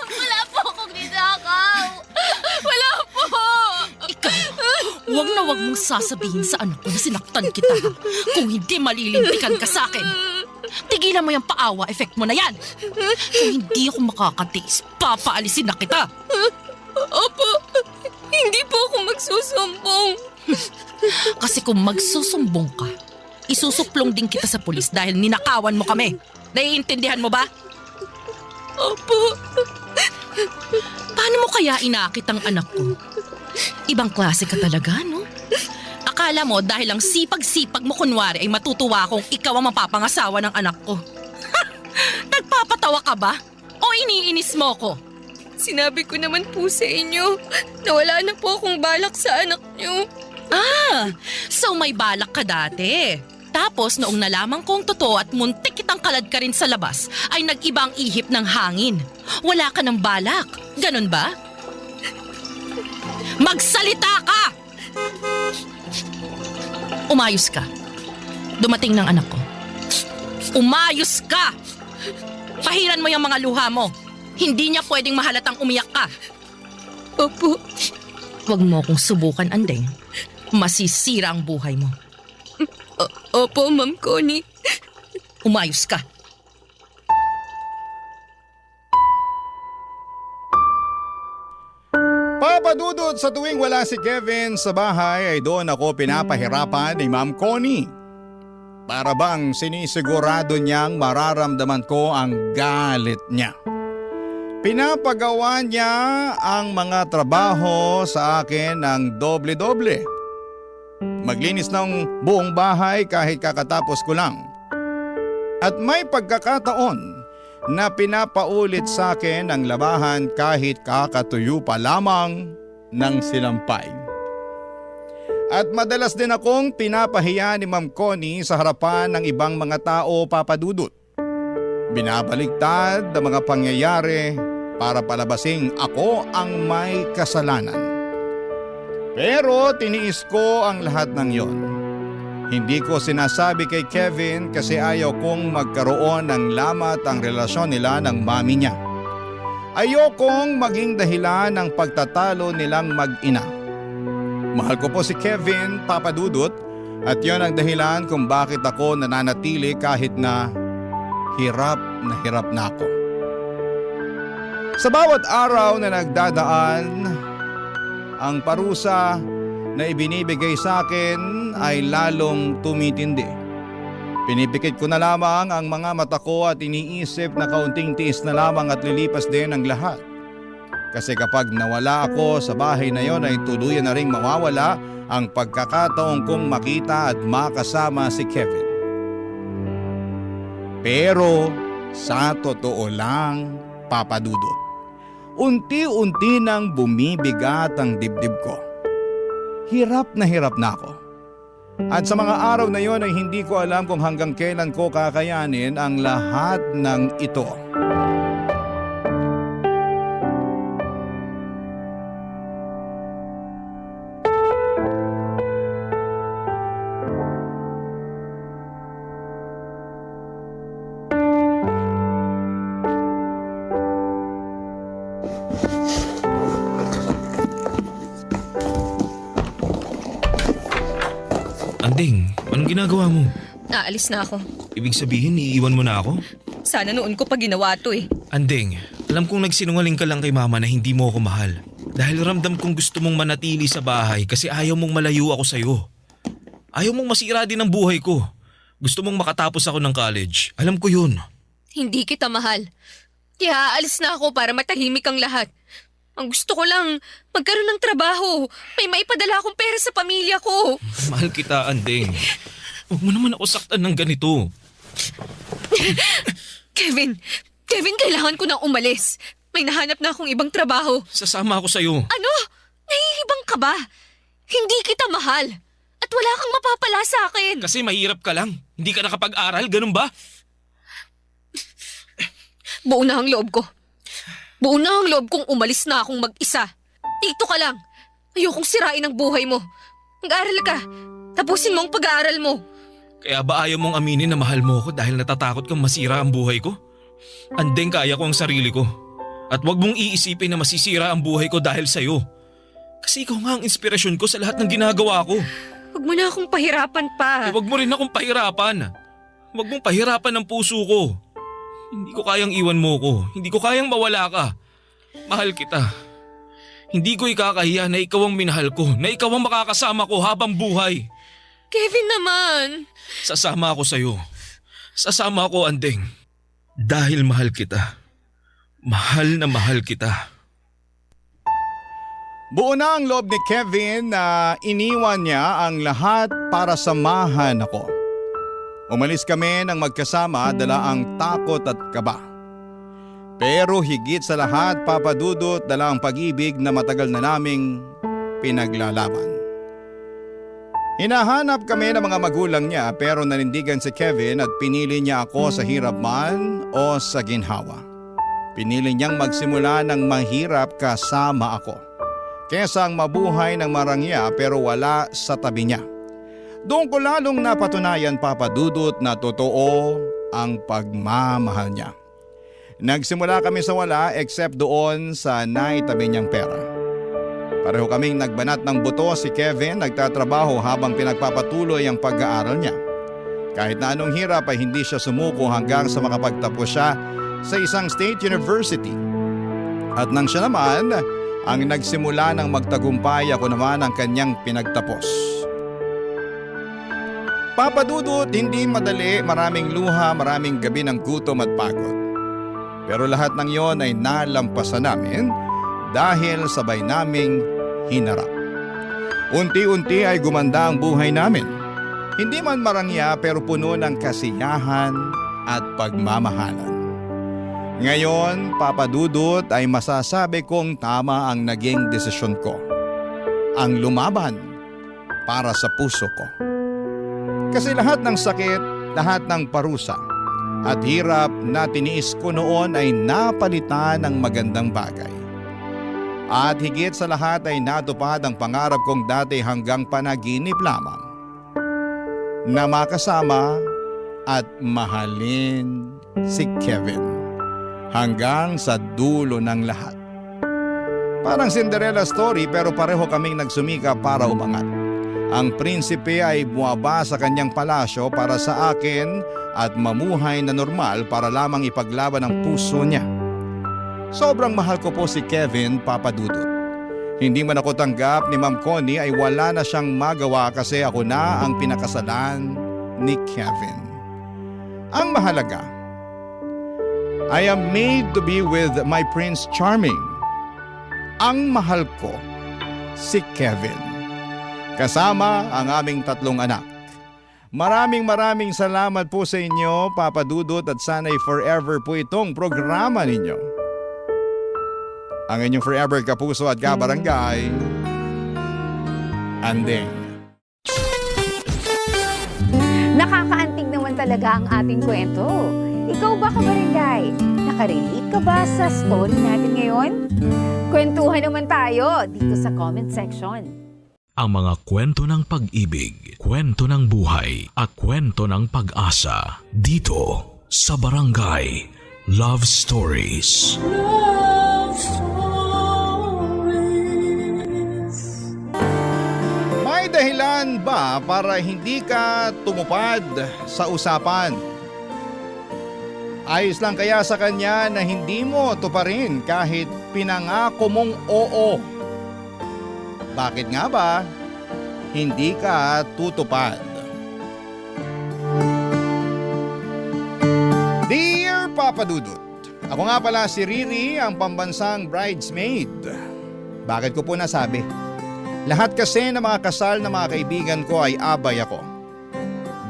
Wala po akong ninakaw. Wala po. Ikaw, huwag na huwag mong sasabihin sa anak ko na sinaktan kita ha. Kung hindi malilintikan ka sa akin. Tigilan mo yung paawa effect mo na yan. Kung hindi ako makakatiis, papaalisin na kita. Opo, hindi po ako magsusumbong. Kasi kung magsusumbong ka, isusuplong din kita sa pulis dahil ninakawan mo kami. Naiintindihan mo ba? Opo. Paano mo kaya inakit ang anak ko? Ibang klase ka talaga, no? Akala mo dahil ang sipag-sipag mo kunwari ay matutuwa akong ikaw ang mapapangasawa ng anak ko. Nagpapatawa ka ba? O iniinis mo ko? Sinabi ko naman po sa inyo na wala na po akong balak sa anak niyo. Ah, so may balak ka dati. Tapos noong nalaman kong totoo at muntik kitang kalad ka rin sa labas, ay nag-iba ang ihip ng hangin. Wala ka ng balak. Ganon ba? Magsalita ka! Umayos ka. Dumating ng anak ko. Umayos ka! Pahiran mo yung mga luha mo. Hindi niya pwedeng mahalatang umiyak ka. Opo. Huwag mo akong subukan, Andeng. Masisira ang buhay mo. Opo, Ma'am Connie. Umayos ka. Papa Dudut Papadudot sa tuwing wala si Kevin sa bahay ay doon ako pinapahirapan ni Ma'am Connie. Para bang sinisigurado niyang mararamdaman ko ang galit niya. Pinapagawa niya ang mga trabaho sa akin ng doble-doble. Maglinis ng buong bahay kahit kakatapos ko lang. At may pagkakataon na pinapaulit sa akin ang labahan kahit kakatuyo pa lamang ng sinampay. At madalas din akong pinapahiya ni Ma'am Connie sa harapan ng ibang mga tao, Papadudot. Binabaliktad ang mga pangyayari para palabasing ako ang may kasalanan. Pero tiniis ko ang lahat ng yon. Hindi ko sinasabi kay Kevin kasi ayaw kong magkaroon ng lamat ang relasyon nila ng mami niya. Ayokong maging dahilan ng pagtatalo nilang mag-ina. Mahal ko po si Kevin, Papadudot, at yon ang dahilan kung bakit ako nananatili kahit na hirap na ako. Sa bawat araw na nagdadaan, ang parusa na ibinibigay sa akin ay lalong tumitindi. Pinipikit ko na lamang ang mga mata ko at iniisip na kaunting tiis na lamang at lilipas din ang lahat. Kasi kapag nawala ako sa bahay na yon ay tuluyan na ring mawawala ang pagkakataong kong makita at makasama si Kevin. Pero sa totoo lang, Papadudot, unti-unti nang bumibigat ang dibdib ko. Hirap na ako. At sa mga araw na yon ay hindi ko alam kung hanggang kailan ko kakayanin ang lahat ng ito. Anding, anong ginagawa mo? Naalis na ako. Ibig sabihin, iiwan mo na ako? Sana noon ko pa ginawa to eh. Anding, alam kong nagsinungaling ka lang kay mama na hindi mo ako mahal. Dahil ramdam kong gusto mong manatili sa bahay kasi ayaw mong malayo ako sa'yo. Ayaw mong masira din ang buhay ko. Gusto mong makatapos ako ng college. Alam ko yun. Hindi kita mahal. Kaya aalis na ako para matahimik ang lahat. Ang gusto ko lang, magkaroon ng trabaho. May maipadala akong pera sa pamilya ko. Mahal kita, Anding. Huwag mo naman ako saktan ng ganito. Kevin, kailangan ko nang umalis. May nahanap na akong ibang trabaho. Sasama ako sa'yo. Ano? Nahihibang ka ba? Hindi kita mahal. At wala kang mapapala sa akin. Kasi mahirap ka lang. Hindi ka nakapag-aral, ganun ba? Buo na ang loob ko. Buo na ang loob kong umalis na akong mag-isa. Dito ka lang. Ayokong sirain ang buhay mo. Mag-aaral ka. Tapusin mo ang pag-aaral mo. Kaya ba ayaw mong aminin na mahal mo ako dahil natatakot kang masira ang buhay ko? Andeng, kaya ko ang sarili ko. At wag mong iisipin na masisira ang buhay ko dahil sa'yo. Kasi ikaw nga ang inspirasyon ko sa lahat ng ginagawa ko. Huwag mo na akong pahirapan pa. Wag mo rin akong pahirapan. Wag mong pahirapan ang puso ko. Hindi ko kayang iwan mo ko. Hindi ko kayang mawala ka. Mahal kita. Hindi ko ikakahiya na ikaw ang minahal ko, na ikaw ang makakasama ko habang buhay. Kevin naman. Sasama ako sa'yo. Sasama ako, Andeng. Dahil mahal kita. Mahal na mahal kita. Buo na ang loob ni Kevin na iniwan niya ang lahat para samahan ako. Umalis kami ng magkasama, dala ang takot at kaba. Pero higit sa lahat, Papadudot, dala ang pag-ibig na matagal na naming pinaglalaban. Hinahanap kami ng mga magulang niya pero nanindigan si Kevin at pinili niya ako sa hirap man o sa ginhawa. Pinili niyang magsimula ng mahirap kasama ako, kesa ang mabuhay ng marangya pero wala sa tabi niya. Doon ko lalong napatunayan, Papadudot, na totoo ang pagmamahal niya. Nagsimula kami sa wala except doon sa naitabi niyang pera. Pareho kaming nagbanat ng buto, si Kevin nagtatrabaho habang pinagpapatuloy ang pag-aaral niya. Kahit na anong hirap ay hindi siya sumuko hanggang sa makapagtapos siya sa isang state university. At nang siya naman ang nagsimula ng magtagumpay, ako naman ang kanyang pinagtapos. Papa Dudut, hindi madali, maraming luha, maraming gabi ng gutom at pagod. Pero lahat ng yon ay nalampasan namin dahil sabay naming hinarap. Unti-unti ay gumanda ang buhay namin. Hindi man marangya pero puno ng kasiyahan at pagmamahalan. Ngayon, Papa Dudut, ay masasabi kong tama ang naging desisyon ko. Ang lumaban para sa puso ko. Kasi lahat ng sakit, lahat ng parusa at hirap na tiniis ko noon ay napalitan ng magandang bagay. At higit sa lahat ay natupad ang pangarap kong dati hanggang panaginip lamang. Na makasama at mahalin si Kevin hanggang sa dulo ng lahat. Parang Cinderella story pero pareho kaming nagsumika para umangat. Ang prinsipe ay buwaba sa kanyang palasyo para sa akin at mamuhay na normal para lamang ipaglaban ang puso niya. Sobrang mahal ko po si Kevin, Papa Dudut. Hindi man ako tanggap ni Ma'am Connie ay wala na siyang magawa kasi ako na ang pinakasalan ni Kevin. Ang mahalaga, I am made to be with my Prince Charming. Ang mahal ko, si Kevin. Kasama ang aming 3 anak. Maraming salamat po sa inyo, Papa Dudut, at sana'y forever po itong programa ninyo. Ang inyong forever kapuso at kabarangay, Andeng. Nakakaantig naman talaga ang ating kwento. Ikaw ba, kabarangay? Nakarelate ka ba sa story natin ngayon? Kwentuhan naman tayo dito sa comment section. Ang mga kwento ng pag-ibig, kwento ng buhay at kwento ng pag-asa dito sa Barangay Love Stories. Love Stories. May dahilan ba para hindi ka tumupad sa usapan? Ayos lang kaya sa kanya na hindi mo tuparin kahit pinangako mong oo? Bakit nga ba hindi ka tutupad? Dear Papa Dudut, ako nga pala si Riri, ang pambansang bridesmaid. Bakit ko po nasabi? Lahat kasi ng mga kasal na mga kaibigan ko ay abay ako.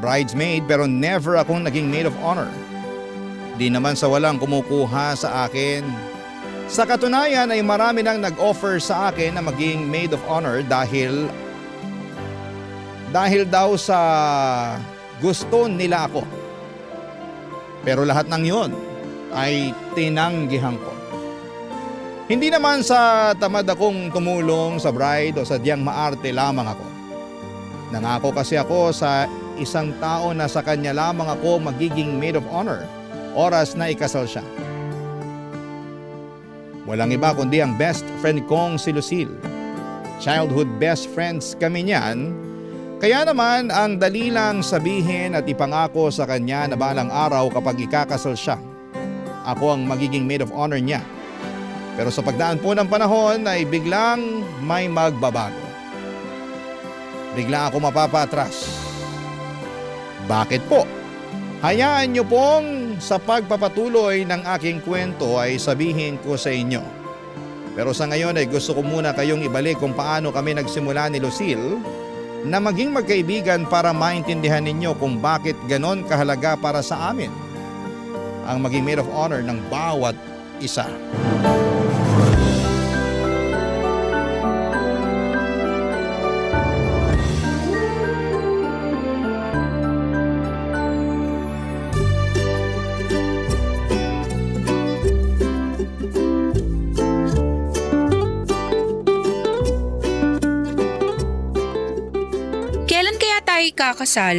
Bridesmaid pero never akong naging maid of honor. Di naman sa walang kumukuha sa akin. Sa katunayan ay marami nang nag-offer sa akin na maging maid of honor dahil daw sa gusto nila ako. Pero lahat ng yon ay tinanggihan ko. Hindi naman sa tamad akong tumulong sa bride o sadyang maarte lamang ako. Nangako kasi ako sa isang tao na sa kanya lamang ako magiging maid of honor oras na ikasal siya. Walang iba kundi ang best friend kong si Lucille. Childhood best friends kami niyan. Kaya naman ang dali lang sabihin at ipangako sa kanya na balang araw kapag ikakasal siya, ako ang magiging maid of honor niya. Pero sa pagdaan po ng panahon ay biglang may magbabago. Bigla ako mapapatras. Bakit po? Hayaan niyo pong sa pagpapatuloy ng aking kwento ay sabihin ko sa inyo. Pero sa ngayon ay gusto ko muna kayong ibalik kung paano kami nagsimula ni Lucille na maging magkaibigan para maintindihan ninyo kung bakit ganon kahalaga para sa amin ang maging maid of honor ng bawat isa. Kailan kaya tayo kakasal?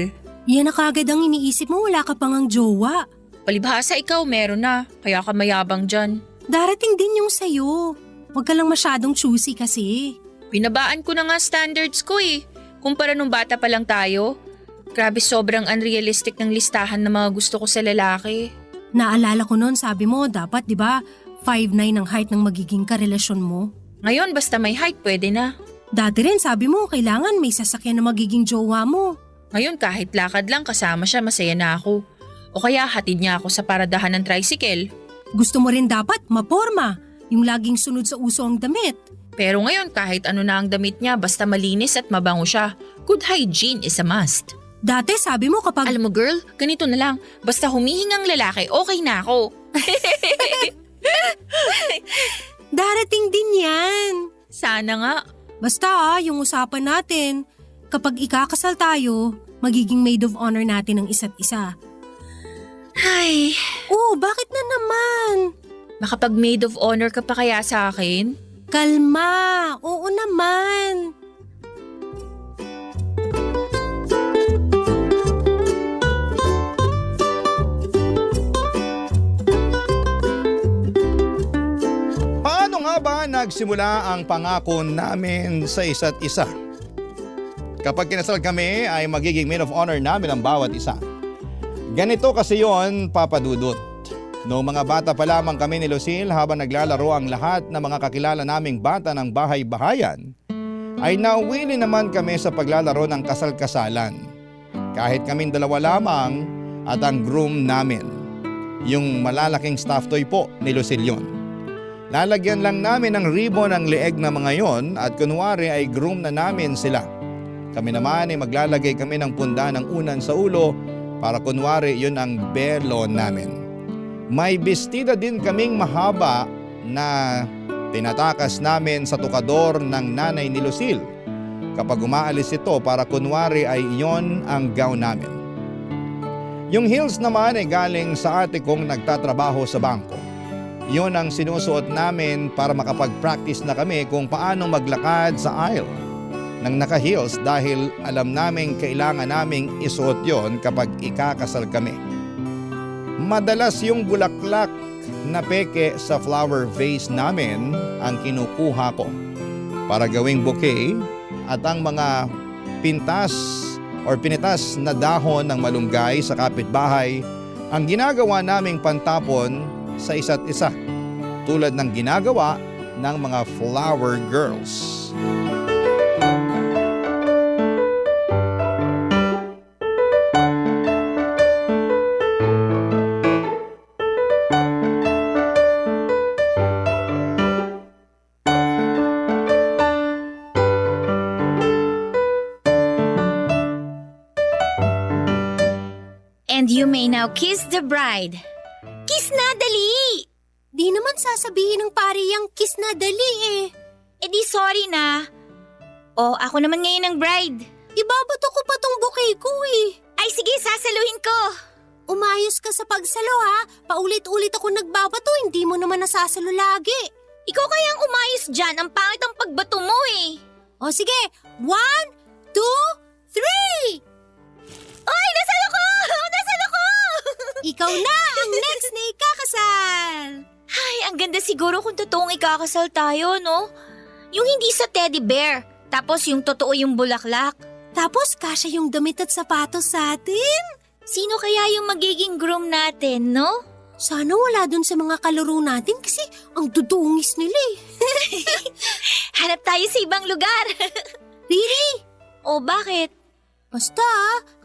Yan na kagad ang iniisip mo, wala ka pang ang jowa. Palibhasa ikaw meron na, kaya ka mayabang dyan. Darating din yung sayo. Huwag ka lang masyadong choosy kasi. Binabaan ko na nga standards ko eh. Kumpara nung bata pa lang tayo. Grabe sobrang unrealistic ng listahan ng mga gusto ko sa lalaki. Naalala ko noon, sabi mo, dapat 'di ba 5'9" ang height ng magiging karelasyon mo. Ngayon basta may height pwede na. Dati rin sabi mo, kailangan may sasakyan na magiging jowa mo. Ngayon kahit lakad lang kasama siya masaya na ako. O kaya hatid niya ako sa paradahan ng tricycle. Gusto mo rin dapat maporma, yung laging sunod sa uso ang damit. Pero ngayon kahit ano na ang damit niya basta malinis at mabango siya. Good hygiene is a must. Dati sabi mo kapag… Alam mo girl, ganito na lang. Basta humihingang lalaki, okay na ako. Darating din yan. Sana nga. Basta yung usapan natin, kapag ikakasal tayo, magiging maid of honor natin ang isa't isa. Ay, Oh, bakit na naman? makapag maid of honor ka pa kaya sa akin? Kalma, oo naman. Paano nga ba nagsimula ang pangako namin sa isa't isa? Kapag kinasal kami ay magiging maid of honor namin ang bawat isa. Ganito kasi yon, Papa Dudut. Noong mga bata pa lamang kami ni Lucille habang naglalaro ang lahat ng mga kakilala naming bata ng bahay-bahayan, ay nauwili naman kami sa paglalaro ng kasal-kasalan. Kahit kaming dalawa lamang at ang groom namin. Yung malalaking stuffed toy po ni Lucille yun. Lalagyan lang namin ng ribbon ang leeg na mga yon at kunwari ay groom na namin sila. Kami naman ay maglalagay kami ng punda ng unan sa ulo para kunwari yun ang belo namin. May bestida din kaming mahaba na tinatakas namin sa tukador ng nanay ni Lucille kapag umaalis ito para kunwari ay iyon ang gown namin. Yung heels naman ay galing sa ate kong nagtatrabaho sa bangko. Yun ang sinusuot namin para makapag-practice na kami kung paano maglakad sa aisle ng naka-heels dahil alam namin kailangan naming isuot yon kapag ikakasal kami. Madalas yung bulaklak na peke sa flower vase namin ang kinukuha ko para gawing bouquet at ang mga pintas or pinitas na dahon ng malunggay sa kapitbahay ang ginagawa naming pantapon sa isa't isa tulad ng ginagawa ng mga flower girls. And you may now kiss the bride. Kiss na, dali! Di naman sasabihin ng pare yung kiss na dali eh. Eh di sorry na. O, ako naman ngayon ang bride. Ibabato ko pa tong bouquet ko eh. Ay sige, sasaluhin ko. Umayos ka sa pagsalo ha. Paulit-ulit ako nagbabato, hindi mo naman nasasalo lagi. Ikaw kayang umayos dyan, ang pangit ang pagbato mo eh. O sige, 1, 2, 3! Ay, nasalo ko! Nasalo ko! Ikaw na ang next na ikakasal! Ay, ang ganda siguro kung totoong ikakasal tayo, no? Yung hindi sa teddy bear, tapos yung totoo yung bulaklak. Tapos kasya yung damit at sapatos sa atin. Sino kaya yung magiging groom natin, no? Sana wala dun sa mga kalaro natin kasi ang dudungis nila eh. Hanap tayo sa ibang lugar. Really? O bakit? Basta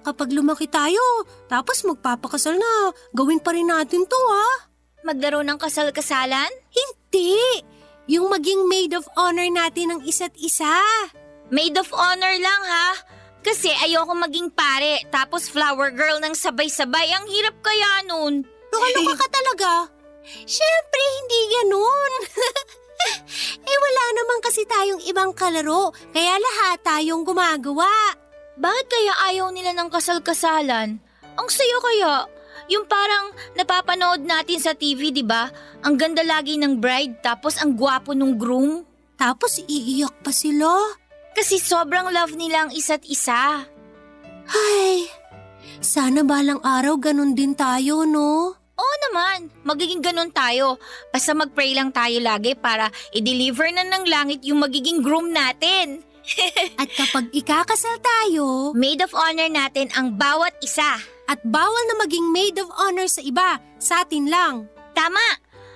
kapag lumaki tayo, tapos magpapakasal na, gawin pa rin natin to ha. Maglaro ng kasal-kasalan? Hindi! Yung maging maid of honor natin ng isa't isa. Maid of honor lang ha? Kasi ayoko maging pare, tapos flower girl ng sabay-sabay. Ang hirap kaya nun. Loka-loka ka talaga. Siyempre, hindi ganun. Wala naman kasi tayong ibang kalaro, kaya lahat tayong gumagawa. Bakit kaya ayaw nila ng kasal-kasalan? Ang saya kaya. Yung parang napapanood natin sa TV, di ba? Ang ganda lagi ng bride, tapos ang gwapo nung groom. Tapos iiyak pa sila. Kasi sobrang love nila ang isa't isa. Ay, sana balang araw ganun din tayo, no? Oo naman, magiging ganun tayo. Basta mag-pray lang tayo lagi para i-deliver na ng langit yung magiging groom natin. At kapag ikakasal tayo, Maid of honor natin ang bawat isa. at bawal na maging maid of honor sa iba, sa atin lang. Tama!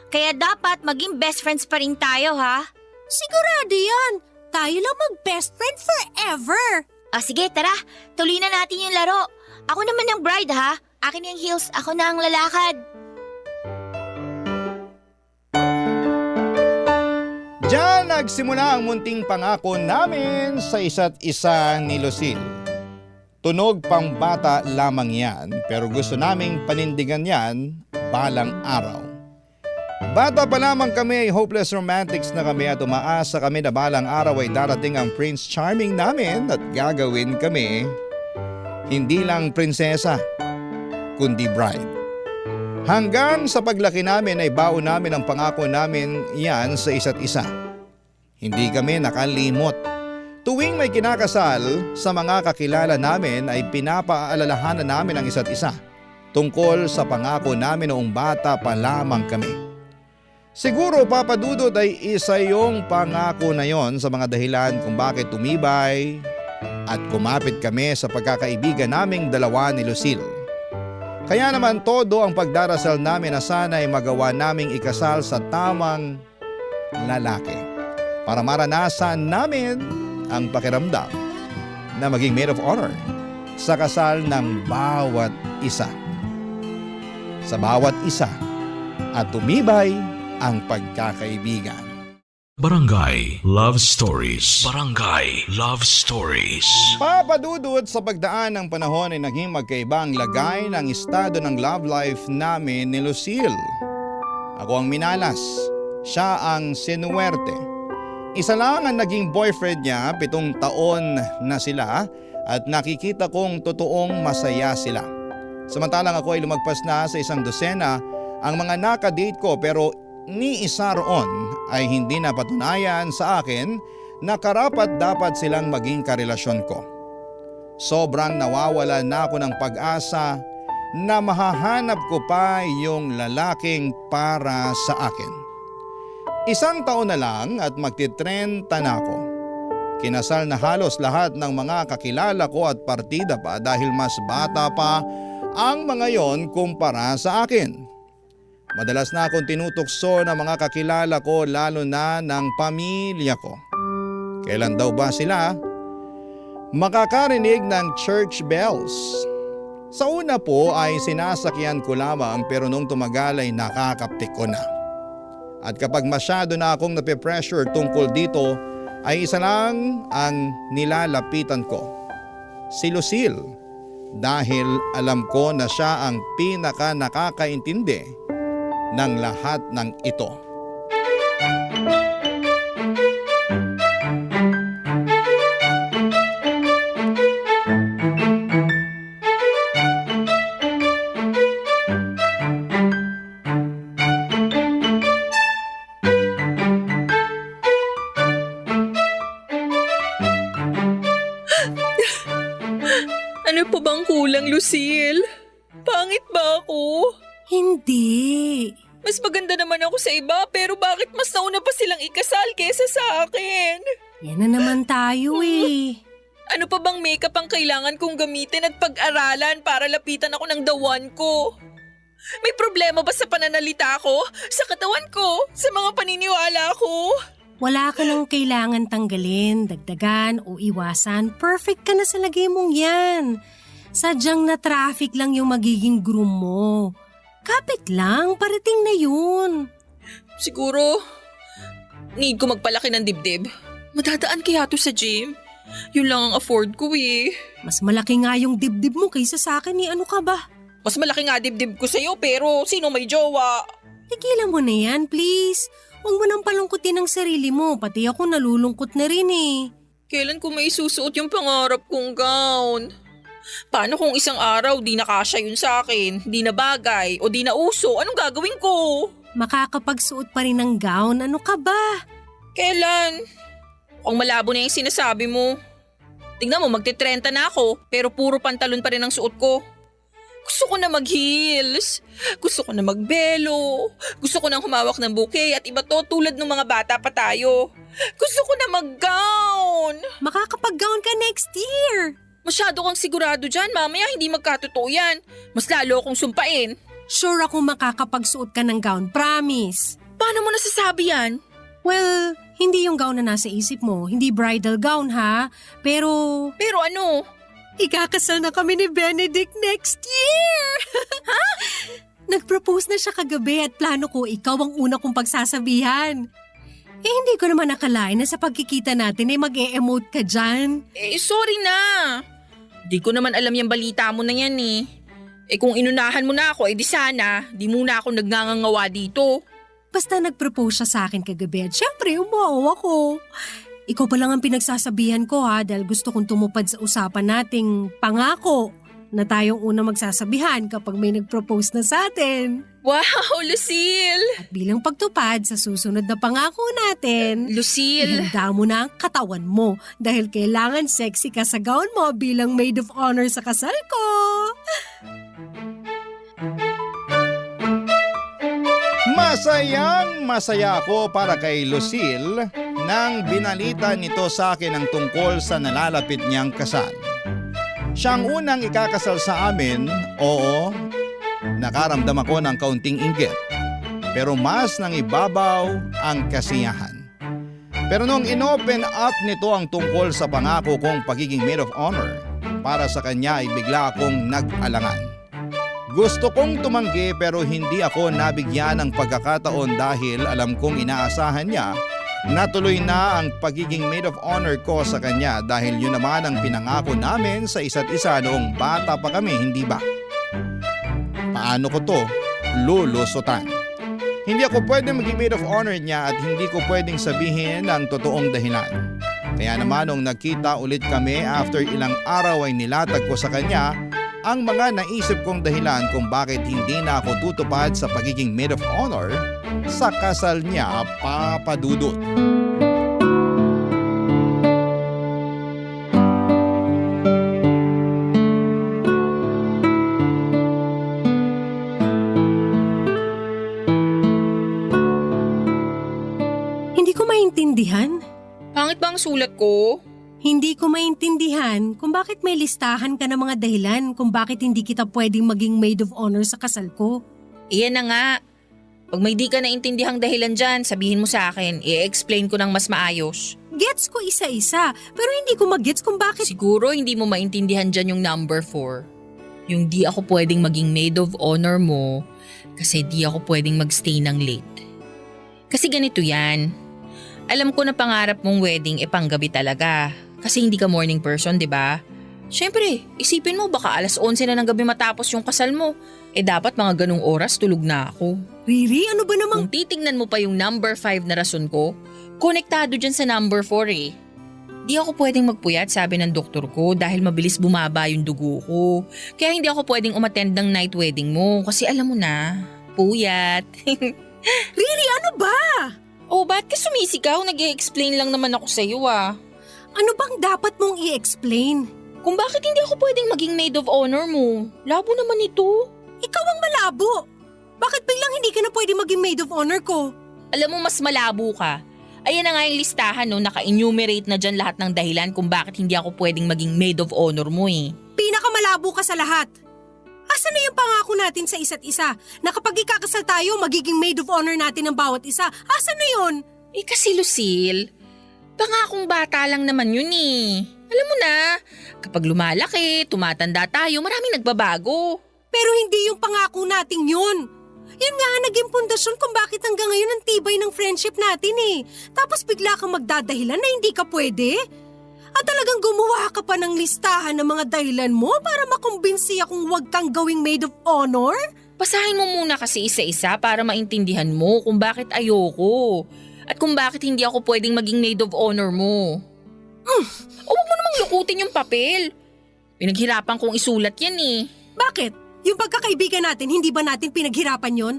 Kaya dapat maging best friends pa rin tayo, ha? Sigurado yan. Tayo lang mag-best friend forever. Sige, tara. Tuloy na natin yung laro. Ako naman ang bride ha. Akin yung heels, ako na ang lalakad. Diyan nagsimula ang munting pangako namin sa isa't isa ni Lucille. Tunog pang bata lamang yan, pero gusto naming panindigan yan balang araw. Bata pa lamang kami ay hopeless romantics na kami at umaasa kami na balang araw ay darating ang Prince Charming namin at gagawin kami hindi lang prinsesa, kundi bride. Hanggang sa paglaki namin ay baon namin ang pangako namin yan sa isa't isa. Hindi kami nakalimot. Tuwing may kinakasal sa mga kakilala namin ay pinapaalalahanan namin ang isa't isa tungkol sa pangako namin noong bata pa lamang kami. Siguro Papa Dudut ay isa yung pangako na yon sa mga dahilan kung bakit tumibay at kumapit kami sa pagkakaibigan naming dalawa ni Lucille. Kaya naman todo ang pagdarasal namin na sana ay magawa naming ikasal sa tamang lalaki para maranasan namin ang pakiramdam na maging maid of honor sa kasal ng bawat isa. Sa bawat isa at tumibay ang pagkakaibigan. Barangay Love Stories. Barangay Love Stories. Papadudod sa pagdaan ng panahon ay naging magkaibang lagay ng estado ng love life namin ni Lucille. Ako ang minalas, siya ang sinuwerte. Isa lang ang naging boyfriend niya, 7 taon na sila at nakikita kong totoong masaya sila. Samantalang ako ay lumagpas na sa 12 ang mga nakadate ko pero ni isa roon ay hindi napatunayan sa akin na karapat dapat silang maging karelasyon ko. Sobrang nawawala na ako ng pag-asa na mahahanap ko pa yung lalaking para sa akin. 1 taon na lang at magti-30 na ako. Kinasal na halos lahat ng mga kakilala ko at partida pa dahil mas bata pa ang mga yon kumpara sa akin. Madalas na akong tinutokso ng mga kakilala ko lalo na ng pamilya ko. Kailan daw ba sila makakarinig ng church bells? Sa una po ay sinasakyan ko lamang pero nung tumagal ay nakakaptik ko na. At kapag masyado na akong nape-pressure tungkol dito ay isa lang ang nilalapitan ko. Si Lucille dahil alam ko na siya ang pinaka nakakaintindi ng lahat ng ito. Ano pa bang kulang, Lucille? Pangit ba ako? Hindi. Mas maganda naman ako sa iba pero bakit mas nauna pa silang ikasal kesa sa akin? Yan na naman tayo eh. Ano pa bang makeup ang kailangan kong gamitin at pag-aralan para lapitan ako ng the one ko? May problema ba sa pananalita ko, sa katawan ko, sa mga paniniwala ko? Wala ka nang kailangan tanggalin, dagdagan o iwasan. Perfect ka na sa lagay mong yan. Sadyang na traffic lang yung magiging groom mo. Kapit lang, parating na yun. Siguro, need ko magpalaki ng dibdib. Madadaan kaya to sa gym? Yun lang ang afford ko eh. Mas malaki nga yung dibdib mo kaysa sa akin eh. Ano ka ba? Mas malaki nga dibdib ko sa'yo pero sino may jowa? Tigilan mo na yan, please. Huwag mo nang palungkutin ang sarili mo. Pati ako nalulungkot na rin eh. Kailan ko may susuot yung pangarap kong gown? Paano kung isang araw di nakasya yun sa akin, di na bagay o di na uso, anong gagawin ko? Makakapagsuot pa rin ng gown, ano ka ba? Kailan? Ang malabo na yung sinasabi mo. Tingnan mo, magti-30 na ako pero puro pantalon pa rin ang suot ko. Gusto ko na mag-heels, gusto ko na magbelo, gusto ko nang humawak ng bouquet at iba to tulad ng mga bata pa tayo. Gusto ko na mag-gown. Makakapag-gown ka next year. Masyado kang sigurado dyan, mamaya hindi magkatotoo yan. Mas lalo akong sumpain. Sure ako makakapagsuot ka ng gown, promise. Paano mo nasasabi yan? Well, hindi yung gown na nasa isip mo. Hindi bridal gown ha. Pero Pero ano? ikakasal na kami ni Benedict next year! Ha? Nag-propose na siya kagabi at plano ko ikaw ang una kong pagsasabihan. Hindi ko naman nakalain na sa pagkikita natin ay mag-e-emote ka dyan. Sorry na. Di ko naman alam yung balita mo na yan eh. Kung inunahan mo na ako, di sana, di muna ako nagngangangawa dito. Basta nag-propose siya sa akin kagabi at syempre umawa ako. Ikaw pa lang ang pinagsasabihan ko ha dahil gusto kong tumupad sa usapan nating pangako na tayong una magsasabihan kapag may nag-propose na sa atin. Wow, Lucille! At bilang pagtupad sa susunod na pangako natin, Lucille! ihanda mo na ang katawan mo dahil kailangan sexy ka sa gown mo bilang maid of honor sa kasal ko. Masaya ako para kay Lucille nang binalita nito sa akin ang tungkol sa nalalapit niyang kasal. Siyang unang ikakasal sa amin, oo, nakaramdam ako ng kaunting inggit. Pero mas nang ibabaw ang kasiyahan. Pero nung inopen up nito ang tungkol sa pangako kong pagiging maid of honor, para sa kanya ay bigla akong nag-alangan. Gusto kong tumanggi pero hindi ako nabigyan ng pagkakataon dahil alam kong inaasahan niya na tuloy na ang pagiging maid of honor ko sa kanya dahil yun naman ang pinangako namin sa isa't isa noong bata pa kami, hindi ba? Paano ko to lulusutan? Hindi ako pwedeng maging maid of honor niya at hindi ko pwedeng sabihin ang totoong dahilan. Kaya naman nung nagkita ulit kami after ilang araw ay nilatag ko sa kanya ang mga naisip kong dahilan kung bakit hindi na ako tutupad sa pagiging maid of honor sa kasal niya, Papa Dudut. Hindi ko maintindihan. Pangit ba ang sulat ko? Hindi ko maintindihan kung bakit may listahan ka ng mga dahilan kung bakit hindi kita pwedeng maging maid of honor sa kasal ko. Iyan na nga. Pag may di ka naintindihang dahilan dyan, sabihin mo sa akin, i-explain ko ng mas maayos. Gets ko isa-isa, pero hindi ko mag-gets kung bakit. Siguro hindi mo maintindihan dyan yung number 4. Yung di ako pwedeng maging maid of honor mo kasi di ako pwedeng magstay ng late. Kasi ganito yan. Alam ko na pangarap mong wedding panggabi talaga kasi hindi ka morning person, di ba? Siyempre, isipin mo baka alas 11 na ng gabi matapos yung kasal mo. Dapat mga ganung oras tulog na ako. Riri, ano ba namang... Kung titignan mo pa yung number 5 na rason ko, konektado dyan sa number 4 eh. Di ako pwedeng magpuyat, sabi ng doktor ko, dahil mabilis bumaba yung dugo ko. Kaya hindi ako pwedeng umattend ng night wedding mo kasi alam mo na, puyat. Riri, ano ba? Oh, ba't ka sumisigaw? Nag-i-explain lang naman ako sa'yo ah. Ano bang dapat mong i-explain? Kung bakit hindi ako pwedeng maging maid of honor mo. Labo naman ito. Ikaw ang malabo. Bakit biglang hindi ka na pwede maging maid of honor ko? Alam mo, mas malabo ka. Ayan na nga yung listahan, no? Naka-enumerate na dyan lahat ng dahilan kung bakit hindi ako pwedeng maging maid of honor mo eh. Pinakamalabo ka sa lahat. Asan na yung pangako natin sa isa't isa? Na kapag ikakasal tayo, magiging maid of honor natin ng bawat isa. Asan na yun? Kasi Lucille, pangakong bata lang naman yun eh. Alam mo na, kapag lumalaki, tumatanda tayo, maraming nagbabago. Pero hindi yung pangako natin yun. Yun nga ang naging pundasyon kung bakit hanggang ngayon ang tibay ng friendship natin eh. Tapos bigla kang magdadahilan na hindi ka pwede? At talagang gumawa ka pa ng listahan ng mga dahilan mo para makumbinsi akong huwag kang gawing maid of honor? Basahin mo muna kasi isa-isa para maintindihan mo kung bakit ayoko. At kung bakit hindi ako pwedeng maging maid of honor mo. O wag mo namang lukutin yung papel. Pinaghirapan kong isulat yan eh. Bakit? Yung pagkakaibigan natin, hindi ba natin pinaghirapan yon?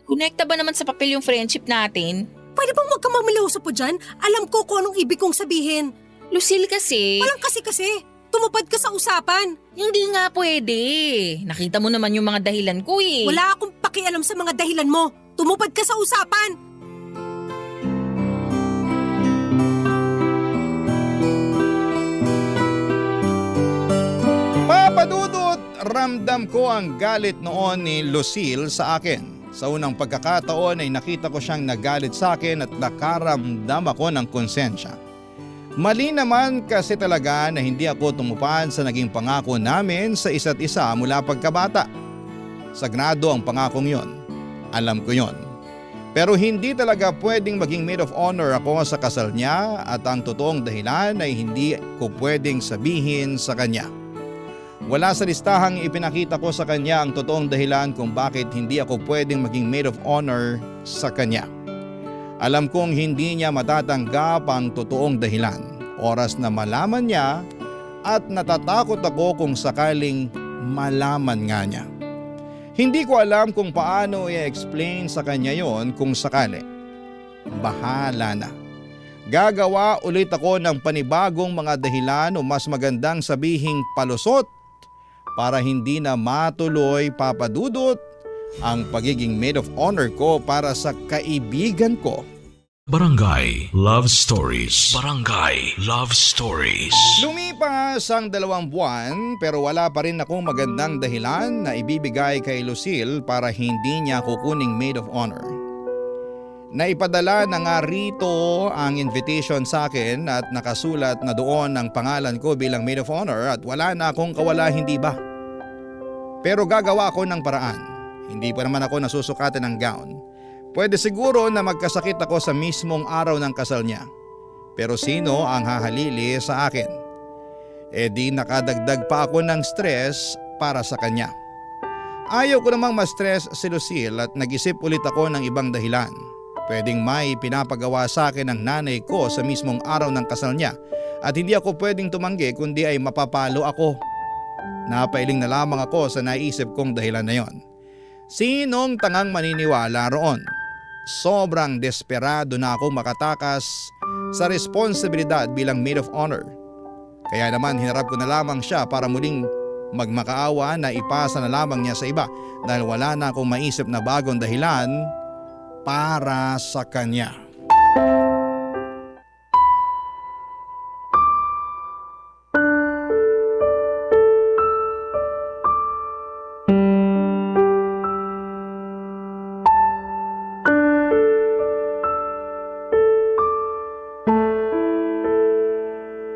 Konekta ba naman sa papel yung friendship natin? Pwede bang wag kang mamiloso po dyan? Alam ko kung anong ibig kong sabihin. Lucille kasi… Walang kasi. Tumupad ka sa usapan. Hindi nga pwede. Nakita mo naman yung mga dahilan ko eh. Wala akong pakialam sa mga dahilan mo. Tumupad ka sa usapan. Papa Dudut, ramdam ko ang galit noon ni Lucille sa akin. Sa unang pagkakataon ay nakita ko siyang nagalit sa akin at nakaramdam ako ng konsensya. Mali naman kasi talaga na hindi ako tumupad sa naging pangako namin sa isa't isa mula pagkabata. Sagrado ang pangakong yon. Alam ko yon. Pero hindi talaga pwedeng maging maid of honor ako sa kasal niya at ang totoong dahilan ay hindi ko pwedeng sabihin sa kanya. Wala sa listahang ipinakita ko sa kanya ang totoong dahilan kung bakit hindi ako pwedeng maging maid of honor sa kanya. Alam kong hindi niya matatanggap ang totoong dahilan. Oras na malaman niya at natatakot ako kung sakaling malaman nga niya. Hindi ko alam kung paano i-explain sa kanya yon kung sakali. Bahala na. Gagawa ulit ako ng panibagong mga dahilan o mas magandang sabihing palusot para hindi na matuloy papadudot ang pagiging maid of honor ko para sa kaibigan ko. Barangay Love Stories. Barangay Love Stories. Lumipas ang 2 buwan pero wala pa rin akong magandang dahilan na ibibigay kay Lucille para hindi niya kukuning maid of honor. Naipadala na nga rito ang invitation sa akin at nakasulat na doon ang pangalan ko bilang maid of honor at wala na akong kawala hindi ba. Pero gagawa ako ng paraan. Hindi pa naman ako nasusukatan ng gown. Pwede siguro na magkasakit ako sa mismong araw ng kasal niya. Pero sino ang hahalili sa akin? E di nakadagdag pa ako ng stress para sa kanya. Ayaw ko namang ma-stress si Lucille at nag-isip ulit ako ng ibang dahilan. Pwedeng may pinapagawa sa akin ng nanay ko sa mismong araw ng kasal niya at hindi ako pwedeng tumanggi kundi ay mapapalo ako. Napailing na lamang ako sa naisip kong dahilan na yon. Sinong tangang maniniwala roon? Sobrang desperado na ako makatakas sa responsibilidad bilang maid of honor. Kaya naman hinarap ko na lamang siya para muling magmakaawa na ipasa na lamang niya sa iba dahil wala na akong maisip na bagong dahilan para sa kanya.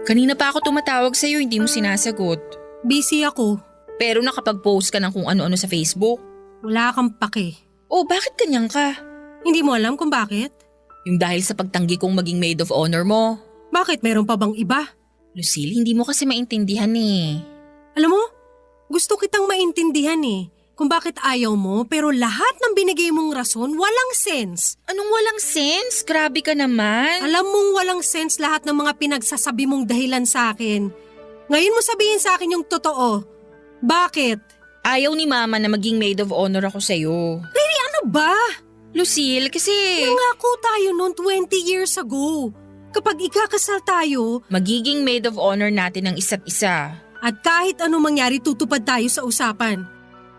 Kanina pa ako tumatawag sa'yo, hindi mo sinasagot. Busy ako. Pero nakapag-post ka ng kung ano-ano sa Facebook. Wala kang pake. Oh, bakit ganyan ka? Hindi mo alam kung bakit? Yung dahil sa pagtanggi kong maging maid of honor mo. Bakit meron pa bang iba? Lucille, hindi mo kasi maintindihan eh. Alam mo, gusto kitang maintindihan kung bakit ayaw mo pero lahat ng binigay mong rason walang sense. Anong walang sense? Grabe ka naman. Alam mong walang sense lahat ng mga pinagsasabi mong dahilan sa akin. Ngayon mo sabihin sa akin yung totoo. Bakit? Ayaw ni Mama na maging maid of honor ako sa'yo. Riri, ano ba? Lucille, kasi… Nangako tayo noon 20 years ago. Kapag ikakasal tayo… Magiging maid of honor natin ng isa't isa. At kahit anong mangyari tutupad tayo sa usapan.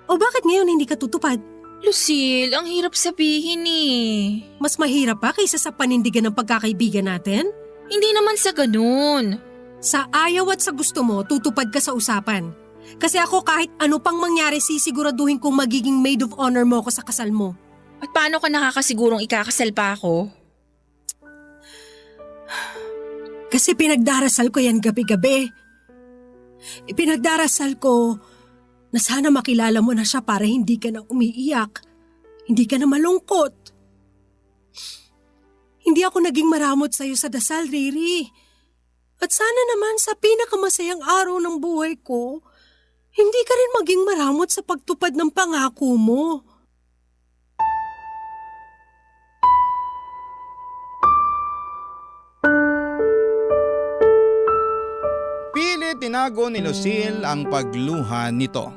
O bakit ngayon hindi ka tutupad? Lucille, ang hirap sabihin eh. Mas mahirap pa kaysa sa panindigan ng pagkakaibigan natin? Hindi naman sa ganun. Sa ayaw at sa gusto mo, tutupad ka sa usapan. Kasi ako kahit ano pang mangyari sisiguraduhin kong magiging maid of honor mo ako sa kasal mo. At paano ka nakakasigurong ikakasal pa ako? Kasi pinagdarasal ko yan gabi-gabi. Ipinagdarasal ko na sana makilala mo na siya para hindi ka na umiiyak. Hindi ka na malungkot. Hindi ako naging maramot sa'yo sa dasal, Riri. At sana naman sa pinakamasayang araw ng buhay ko, hindi ka rin maging maramot sa pagtupad ng pangako mo. Pilit tinago ni Lucille ang pagluha nito.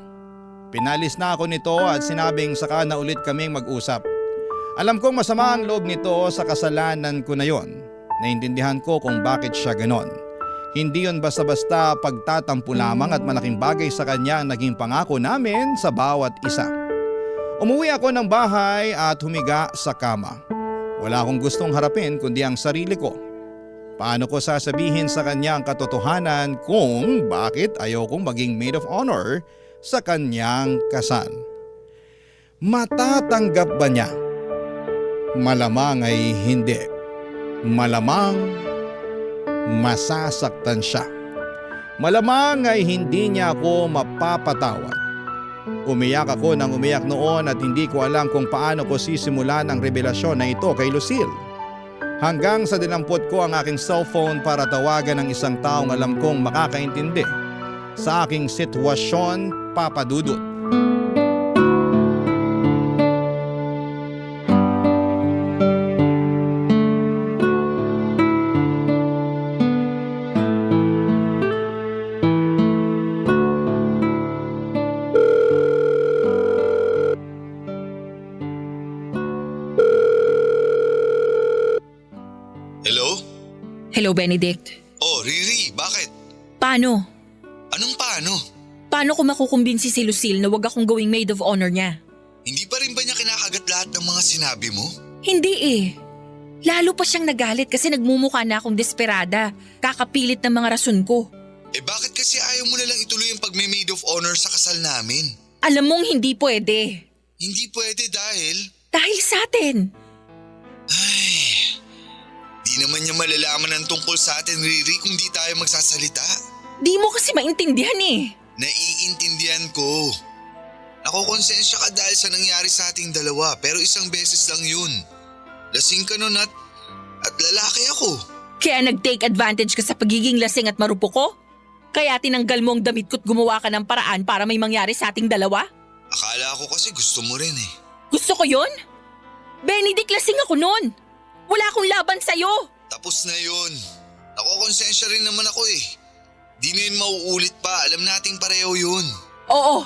Pinalis na ako nito at sinabing saka na ulit kaming mag-usap. Alam kong masama ang loob nito sa kasalanan ko na yon. Naintindihan ko kung bakit siya ganon. Hindi yon basta-basta pagtatampo lamang at malaking bagay sa kanya ang naging pangako namin sa bawat isa. Umuwi ako ng bahay at humiga sa kama. Wala akong gustong harapin kundi ang sarili ko. Paano ko sasabihin sa kanya ang katotohanan kung bakit ayokong maging maid of honor sa kanyang kasal? Matatanggap ba niya? Malamang ay hindi. Malamang masasaktan siya. Malamang ay hindi niya ako mapapatawad. Umiyak ako ng umiyak noon at hindi ko alam kung paano ko sisimulan ang revelasyon na ito kay Lucille. Hanggang sa dinampot ko ang aking cellphone para tawagan ng isang taong alam kong makakaintindi sa aking sitwasyon, Papa Dudut. Hello? Hello, Benedict. Oh, Riri, bakit? Paano? Anong paano? Paano ko makukumbinsi si Lucille na wag akong gawing maid of honor niya? Hindi pa rin ba niya kinakagat lahat ng mga sinabi mo? Hindi eh. Lalo pa siyang nagalit kasi nagmumukha na akong desperada. Kakapilit ng mga rason ko. Eh bakit kasi ayaw mo na lang ituloy ang pagme-maid of honor sa kasal namin? Alam mong hindi pwede. Hindi pwede dahil… Dahil sa atin. Ay… Di naman niya malalaman ang tungkol sa atin, Riri, kung di tayo magsasalita. Di mo kasi maintindihan eh. Naiintindihan ko. Nakokonsensya ka dahil sa nangyari sa ating dalawa pero isang beses lang yun. Lasing ka nun at lalaki ako. Kaya nag-take advantage ka sa pagiging lasing at marupok ko? Kaya tinanggal mo ang damit ko't gumawa ka ng paraan para may mangyari sa ating dalawa? Akala ko kasi gusto mo rin eh. Gusto ko yon? Benedict, lasing ako nun. Wala akong laban sa'yo. Tapos na yun. Nakokonsensya rin naman ako eh. Di na yun mauulit pa. Alam nating pareho yun. Oo,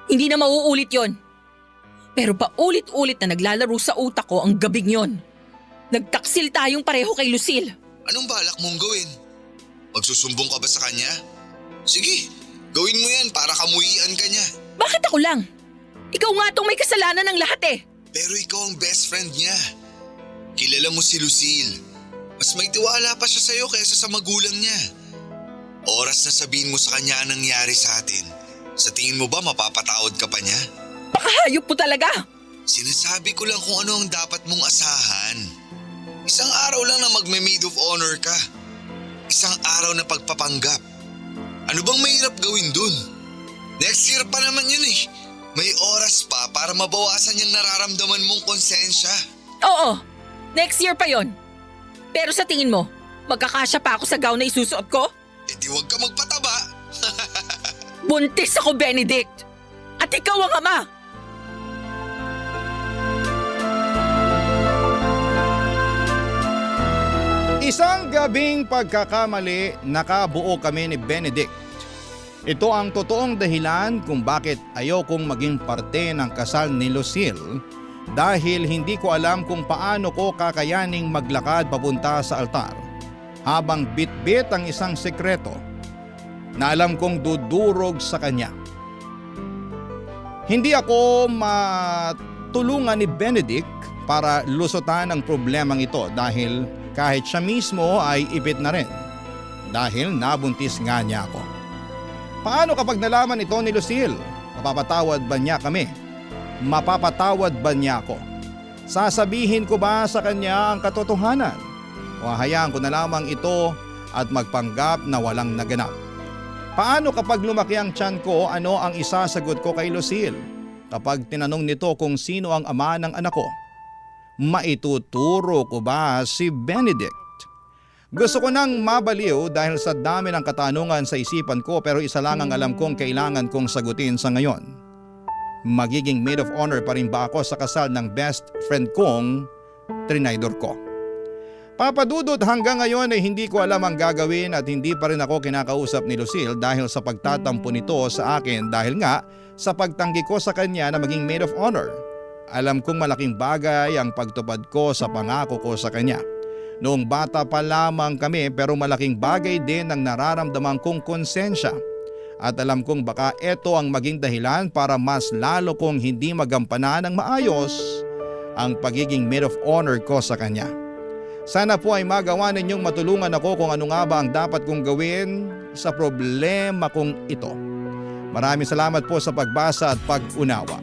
hindi na mauulit yon. Pero paulit-ulit na naglalaro sa utak ko ang gabing yon. Nagtaksil tayong pareho kay Lucille. Anong balak mong gawin? Magsusumbong ka ba sa kanya? Sige, gawin mo yan para kamuhian ka niya. Bakit ako lang? Ikaw nga tong may kasalanan ng lahat eh. Pero ikaw ang best friend niya. Kilala mo si Lucille. Mas may tiwala pa siya sa'yo kaysa sa magulang niya. Oras na sabihin mo sa kanya ang nangyari sa atin. Sa tingin mo ba mapapatawad ka pa niya? Pakahayop mo talaga. Sinasabi ko lang kung ano ang dapat mong asahan. Isang araw lang na magme-maid of honor ka. Isang araw na pagpapanggap. Ano bang mahirap gawin dun? Next year pa naman yun eh. May oras pa para mabawasan yung nararamdaman mong konsensya. Oo, next year pa yon. Pero sa tingin mo, magkakasya pa ako sa gown na isusuot ko? Eh di wag ka magpataba. Buntis ako, Benedict. At ikaw ang ama. Isang gabing pagkakamali, nakabuo kami ni Benedict. Ito ang totoong dahilan kung bakit ayokong maging parte ng kasal ni Lucille dahil hindi ko alam kung paano ko kakayaning maglakad papunta sa altar habang bitbit ang isang sekreto na alam kong dudurog sa kanya. Hindi ako matulungan ni Benedict para lusutan ang problemang ito dahil kahit siya mismo ay ipit na rin dahil nabuntis nga niya ako. Paano kapag nalaman ito ni Lucille? Mapapatawad ba niya kami? Mapapatawad ba niya ako? Sasabihin ko ba sa kanya ang katotohanan? O hayaan ko na lamang ito at magpanggap na walang naganap? Paano kapag lumaki ang tiyan ko, ano ang isasagot ko kay Lucille? Kapag tinanong nito kung sino ang ama ng anak ko, maituturo ko ba si Benedict? Gusto ko nang mabaliw dahil sa dami ng katanungan sa isipan ko pero isa lang ang alam kong kailangan kong sagutin sa ngayon. Magiging maid of honor pa rin ba ako sa kasal ng best friend kong trinaydor ko? Papa Dudut, hanggang ngayon ay hindi ko alam ang gagawin at hindi pa rin ako kinakausap ni Lucille dahil sa pagtatampo nito sa akin dahil nga sa pagtanggi ko sa kanya na maging maid of honor. Alam kong malaking bagay ang pagtupad ko sa pangako ko sa kanya. Noong bata pa lamang kami pero malaking bagay din ang nararamdaman kong konsensya. At alam kong baka ito ang maging dahilan para mas lalo kong hindi magampanan ng maayos ang pagiging maid of honor ko sa kanya. Sana po ay magawa ninyong matulungan ako kung ano nga ba ang dapat kong gawin sa problema kong ito. Maraming salamat po sa pagbasa at pag-unawa.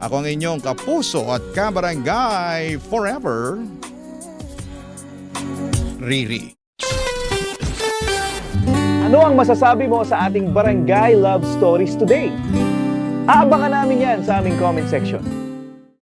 Ako ang inyong kapuso at kabarangay forever, Riri. Ano ang masasabi mo sa ating Barangay Love Stories today? Aabangan namin yan sa aming comment section.